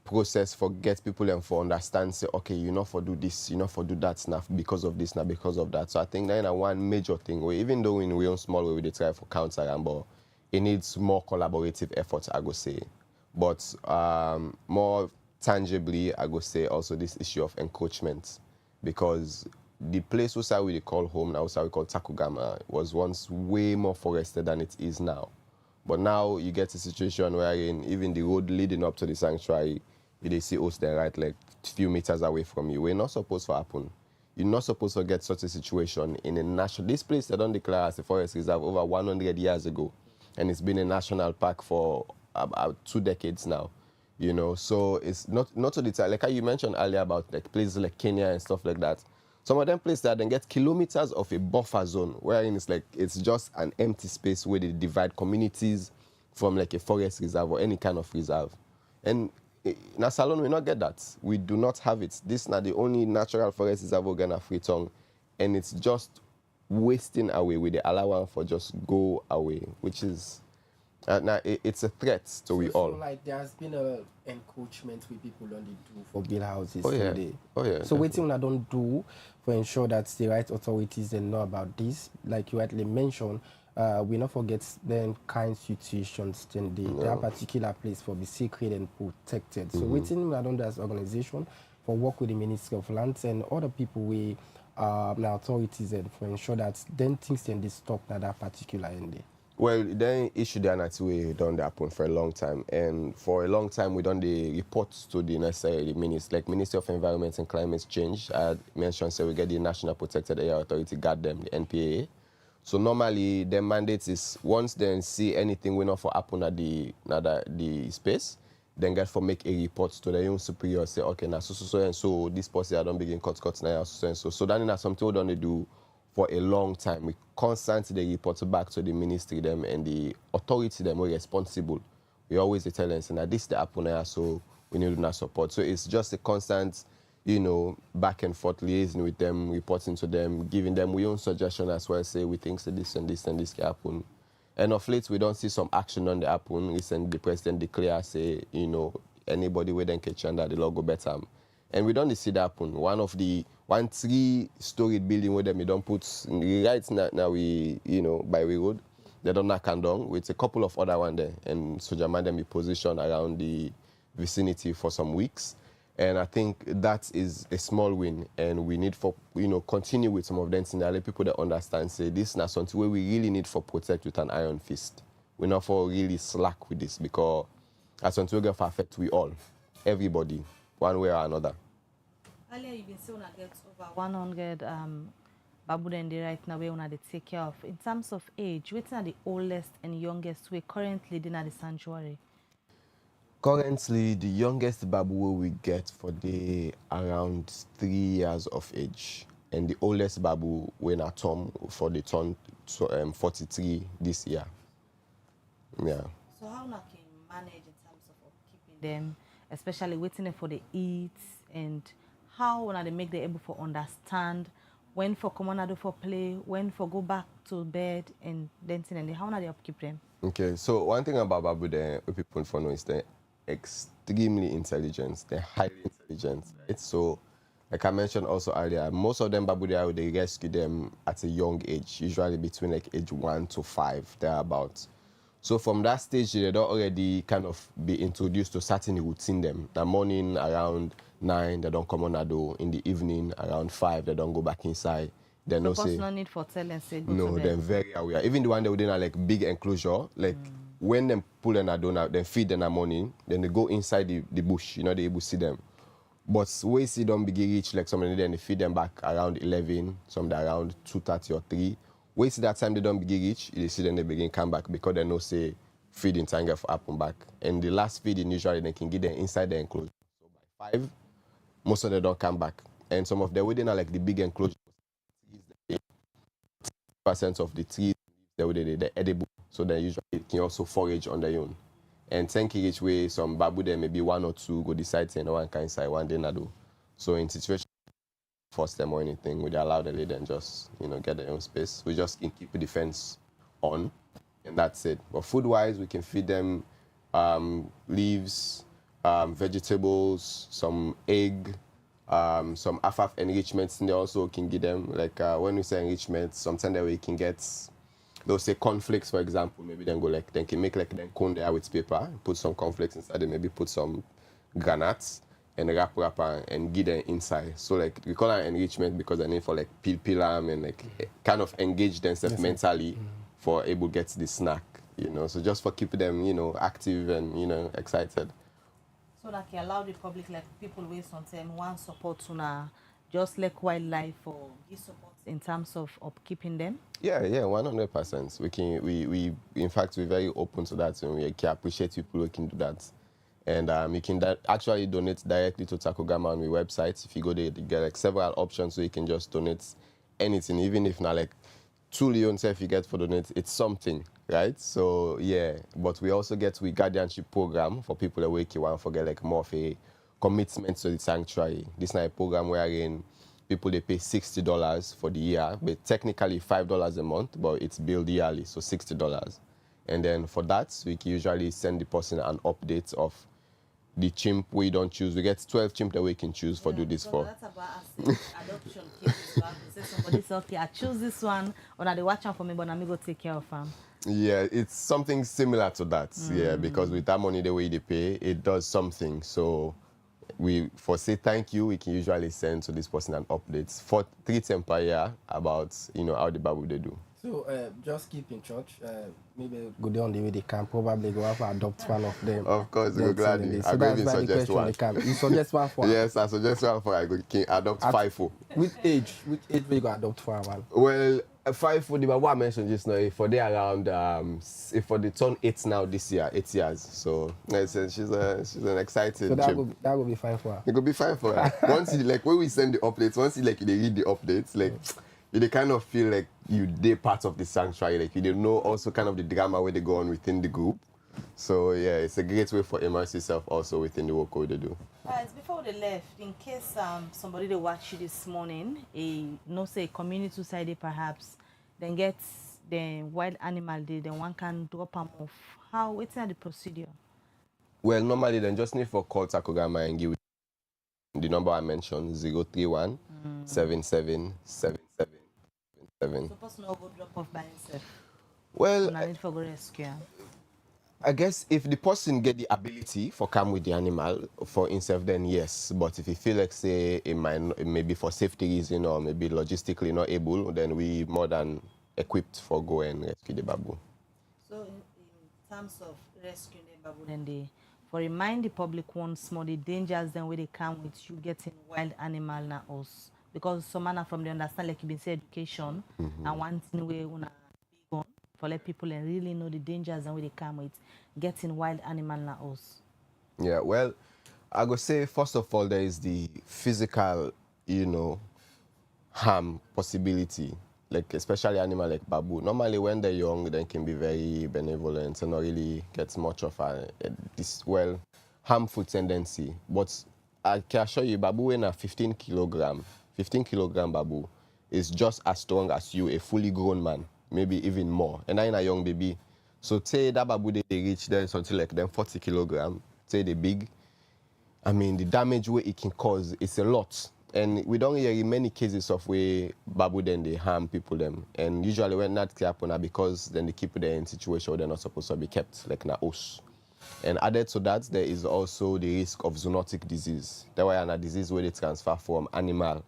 process for get people and for understand, say, okay, you know, for do this, you know, for do that, now because of this, now because of that. So I think that's one major thing where even though in real small way we try for counter and but it needs more collaborative efforts, I go say. But more tangibly, I go say also this issue of encroachment, because the place we call home now, we call Tacugama, was once way more forested than it is now. But now you get a situation where even the road leading up to the sanctuary, they see us there right like a few meters away from you. We're not supposed to happen. You're not supposed to get such a situation in a national. This place they don't declare as a forest reserve over 100 years ago, and it's been a national park for about 2 decades now. You know, so it's not to the time like how you mentioned earlier about like places like Kenya and stuff like that. Some of them places that then get kilometers of a buffer zone, wherein it's like it's just an empty space where they divide communities from like a forest reserve or any kind of reserve. And in Salon, we not get that. We do not have it. This is not the only natural forest reserve we're gonna Freetown, and it's just wasting away with the allowance for just go away, which is now it's a threat to we all. So like there's been a encroachment with people on the do for build houses. Oh yeah. Today. Oh yeah. So what thing I don't do for ensure that the right authorities they know about this, like you rightly mentioned, we not forget then kind situations then that particular place for be secret and protected. So what thing I don't do as organization for work with the Ministry of Lands and other people we the authorities and for ensure that then things can be stopped at that particular end. Well, then issue the anati we don't happen for a long time, and for a long time we don't the reports to the necessary ministry, like Ministry of Environment and Climate Change. I mentioned so we get the National Protected Area Authority, guard them, the NPA. So normally their mandate is once they see anything we not for happen at the space, then get for make a report to their own superior, say, okay, now so and so this person I don't begin cut now so and so. So then that's something we don't do for a long time. We constantly report back to the ministry them and the authority them we're responsible. We always tell them say, now this the happen now, so we need to support. So it's just a constant, back and forth liaison with them, reporting to them, giving them we own suggestion as well, say we think so this and this and this can happen. And of late, we don't see some action on the happen. Recently, the president declare, say, anybody with them catch under the logo better. And we don't see that happen. One 3-story building where them we don't put right now we, by we road, they don't knock and down with a couple of other one there. And so Jaman them be positioned around the vicinity for some weeks. And I think that is a small win, and we need for continue with some of them things that let people that understand say this is not something where we really need for protect with an iron fist. We're not for really slack with this because as something we get affect we all, everybody, one way or another. Earlier you've been saying that get over 100 babu dende right now we want to take care of. In terms of age, which are the oldest and youngest we currently in the sanctuary? Currently, the youngest babu we get for the around 3 years of age, and the oldest babu when at Tom for the turn 43 this year. Yeah. So how now can you manage in terms of keeping them, especially waiting for the eat, and how when they make them able to understand when for come on for play, when for go back to bed and dancing, and how now they upkeep them? Okay, so one thing about babu there people for know is that extremely intelligent. They're highly intelligent. Right? So, like I mentioned also earlier, most of them babu there they rescue them at a young age, usually between like age 1 to 5, thereabouts. So from that stage, they don't already kind of be introduced to certain routine them. The morning around 9, they don't come on a door. In the evening around 5, they don't go back inside. They no say no need for tell and say go no. To They're bed. very aware. Even the one that within a like big enclosure, like. When them pull them out, then feed them in the morning, then they go inside the bush, they able to see them. But we see them begin reach like somebody, then they feed them back around 11, some around 2:30 or 3. We see that time they don't begin reach, they see them they begin come back because they know say feeding time get for happen back. And the last feeding usually they can get them inside the enclosure. So by 5, most of them don't come back. And some of them within are like the big enclosure. 30% of the trees they're edible. So they usually can also forage on their own. And 10 each way, some babu there maybe 1 or 2 go decide to one kind inside one day do. So in situation force them or anything, we allow the lady and just get their own space. We just can keep the fence on, and that's it. But food wise, we can feed them leaves, vegetables, some egg, some half enrichments. And they also can give them like when we say enrichment, sometimes that we can get. They'll say cornflakes, for example. Maybe then they can make like then cone there with paper, put some cornflakes inside it, maybe put some granuts and wrap and give them inside. So like we call it enrichment because they need for like peel and like kind of engage themselves mentally for able to get the snack, So just for keeping them, active and excited. So that can allow the public, like people with sometimes one support to just like wildlife or give support in terms of upkeeping them? Yeah, 100%. We in fact we're very open to that, and we can appreciate people who can do that. And you can actually donate directly to Tacugama on the website. If you go there, you get like several options, so you can just donate anything, even if not like 2 million if you get for donate, it's something, right? So yeah, but we also get guardianship program for people that wake you want forget like more of a commitment to the sanctuary. This is not a program wherein people they pay $60 for the year, but technically $5 a month, but it's billed yearly, so $60. And then for that, we can usually send the person an update of the chimp we don't choose. We get 12 chimp that we can choose for do this for. That's about adoption cases. So I could say somebody's okay, I choose this one, or they watch out for me, but I'm going to take care of them. Yeah, it's something similar to that. Yeah, because with that money the way they pay, it does something. So we for say thank you, we can usually send to this person an update for 3 times per year about how the Bible they do. So just keep in touch. Maybe go down the way they can. Probably go have to adopt one of them. Of course, we're glad. So that's why the question one. They come. You suggest one for? Yes, I suggest one for. I can adopt 5 for. Which age will you go adopt for one? Well, 5 for the babu I mentioned just now, for they around for the turn 8 now this year, 8 years. So she's an excited. So that will be fine for her. It could be fine for her. Once you like when we send the updates, once you like they read the updates, like you they kind of feel like they part of the sanctuary, like you don't know also kind of the drama where they go on within the group. So yeah, it's a great way for immerse yourself also within the work they do. Guys, before they left, in case somebody they watch you this morning, say community society perhaps, then gets the wild animal there, then one can drop them off. What's the procedure? Well, normally then just need for call Tacugama and give the number I mentioned 031 77 77 77. Suppose no go drop off by himself. Well, I need for go rescue. I guess if the person get the ability for come with the animal for himself, then yes. But if he feel like say it maybe for safety reason or maybe logistically not able, then we more than equipped for go and rescue the babu. So in terms of rescuing the babu, then they for remind the public once more the dangers then where they come with you getting wild animal na us, because some man from the understand like you been say education and one thing we una big on for let people and really know the dangers and where they come with getting wild animal na us. Yeah, well, I go say first of all there is the physical, harm possibility. Like especially animal like babu. Normally when they're young, they can be very benevolent and not really get much of harmful tendency. But I can assure you, babu in a 15 kilogram babu is just as strong as you, a fully grown man, maybe even more. And I'm a young baby. So say that babu they reach there something like them 40 kilogram, say they big. I mean the damage where it can cause is a lot. And we don't hear many cases of where babu then they harm people them. And usually when that happen because then they keep them in situation where they're not supposed to be kept, like na us. And added to that, there is also the risk of zoonotic disease. That way a disease where they transfer from animal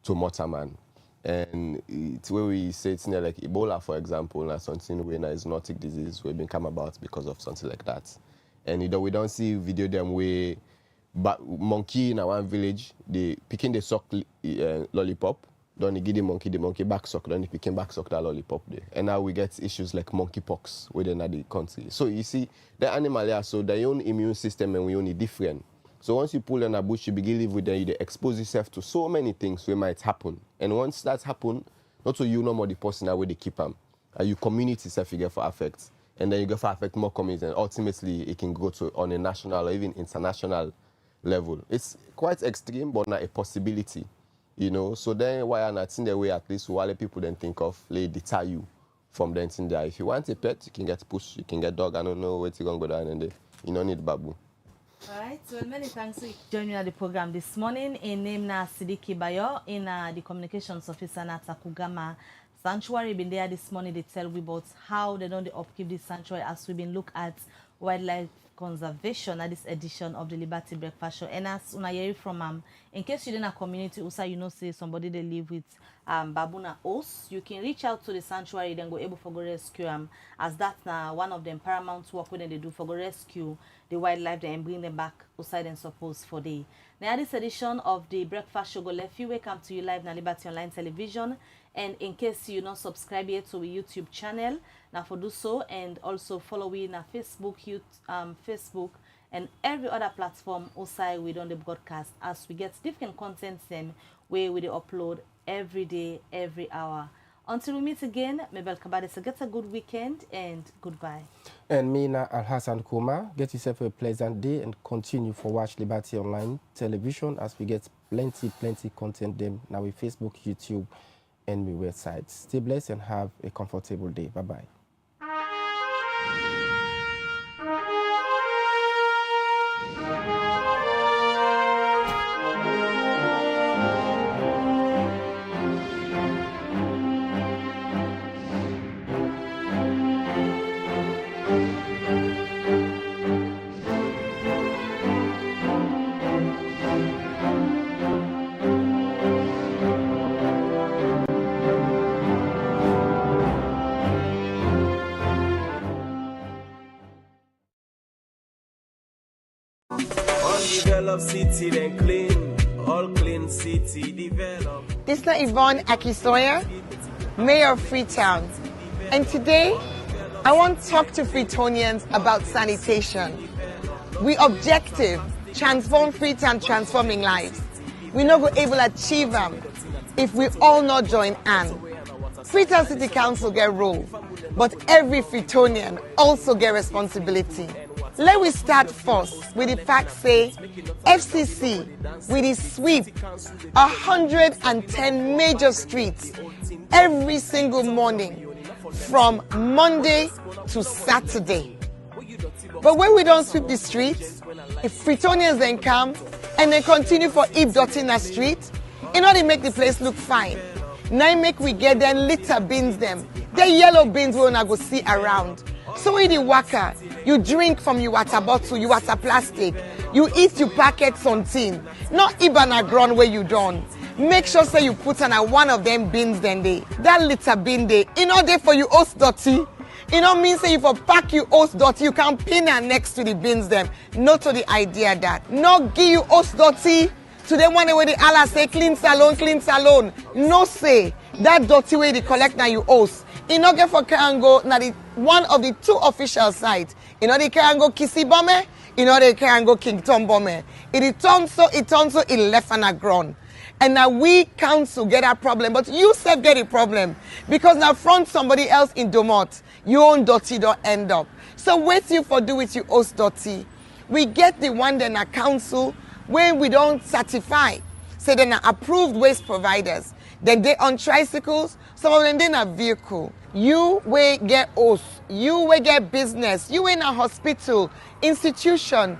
to mortal man. And it's where we say it's near like Ebola, for example, or something where a zoonotic disease will been come about because of something like that. And we don't see video them where but monkey in one village, the Pikin they suck lollipop, then they give the monkey back suck, then the Pikin back suck that lollipop there. And now we get issues like monkeypox within the country. So you see, the animal here, so their own immune system and we only different. So once you pull in a bush, you begin live with them, you expose yourself to so many things that might happen. And once that happen, not to you no more the person that way they keep them. And your community self you get for affect. And then you get for affect more communities and ultimately it can go to on a national or even international level. It's quite extreme, but not a possibility, So then why are not in the way at least while people then think of, deter you from the thing there. If you want a pet, you can get push, you can get dog. I don't know where you're going to go down and there. You don't need babu. All right, so many thanks for joining the program this morning. In name na Sidikie Bayoh, in the communications officer at Tacugama Sanctuary. Been there this morning. They tell we about how they don't upkeep this sanctuary as we've been look at wildlife conservation at this edition of the Liberty Breakfast Show. And as una hear from in case you're in a community, also say somebody they live with babuna os, you can reach out to the sanctuary, then go able for go rescue as that's one of them paramount work when they do for go rescue the wildlife then bring them back outside and suppose for day. Now this edition of the Breakfast Show go left you welcome to you live na Liberty Online Television. And in case you not subscribe yet to our YouTube channel, now for do so, and also follow we na Facebook, Facebook, and every other platform outside we don the broadcast as we get different content where we upload every day, every hour. Until we meet again, Mabel Kabade, so get a good weekend and goodbye. And me na Alhassan Kuma, get yourself a pleasant day and continue for watch Liberty Online Television as we get plenty content them now with Facebook, YouTube, and my website. Stay blessed and have a comfortable day. Bye-bye. Develop city then clean, all clean city develop. This is Yvonne Akisoya. Mayor of Freetown, and today I want to talk to Freetonians about sanitation. We objective, transform Freetown, transforming lives. We not go able to achieve them if we all not join hand. Freetown City Council get role, but every Freetonian also get responsibility. Let we start first with the fact say FCC with the sweep 110 major streets every single morning from Monday to Saturday. But when we don't sweep the streets, if Freetonians then come and they continue for heap dirty in the street, in order to make the place look fine. Now make we get them litter bins them. The yellow bins we wanna go see around. So in the waka, you drink from your water bottle, your water plastic, you eat your packets on tin, not even a ground where you done. Make sure say you put on one of them bins then they. That litter bin they, in order for you host dirty. You know mean say if you pack you host dirty, you can pin her next to the bins them. Not to the idea that. Not give you host dirty to them one way the Allah say clean salon. No say that dirty way they collect now you host. You know get for Karango now the one of the two official sites. You know they Karango Kisi Bome, you know they Karango King Tom Bome. It turns so it left on a ground. And now we council get a problem, but you self get a problem. Because now front somebody else in Domot, your own dirty don't end up. So wait you for do with you host dirty. We get the one then a council when we don't certify. Say then approved waste providers. Then they on tricycles, some of them they in a vehicle. You will get host, you will get business, you in a hospital, institution.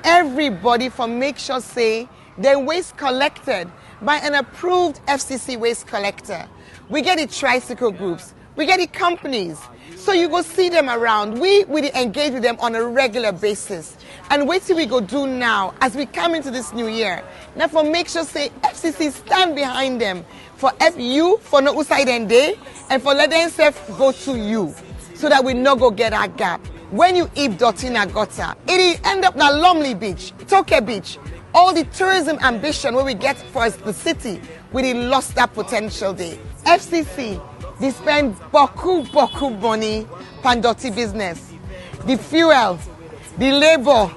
Everybody for make sure say their waste collected by an approved FCC waste collector. We get the tricycle groups, we get the companies. So you go see them around. We engage with them on a regular basis. And wait till we go do now as we come into this new year. Now for make sure say FCC stand behind them for you for no uside and day and for let themselves go to you so that we no go get a gap. When you heap dirty in a gutter, it end up na Lumley Beach, Toke Beach. All the tourism ambition where we get for the city, we lost that potential there. FCC, they spend boku money on dirty business. The fuel, the labor,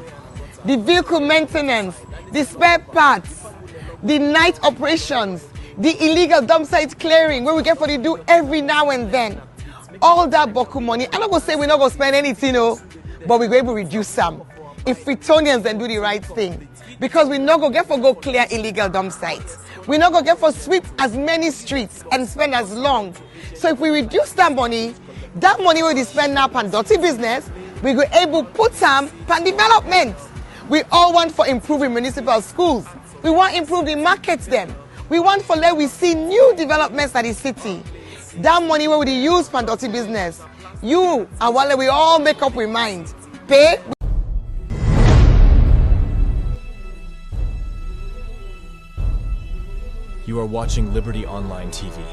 the vehicle maintenance, the spare parts, the night operations, the illegal dump site clearing where we get for the do every now and then. All that boku money, I'm not going to say we're not going to spend anything, no, but we're going to reduce some. If Freetonians then do the right thing. Because we not go get for go clear illegal dump sites. We not go get for sweep as many streets and spend as long. So if we reduce that money we spend now on dirty business, we go able put some on development. We all want for improving municipal schools. We want improve the markets them. We want for let we see new developments at the city. That money we use for dirty business. You and while we all make up we mind. Pay. You are watching Liberty Online TV.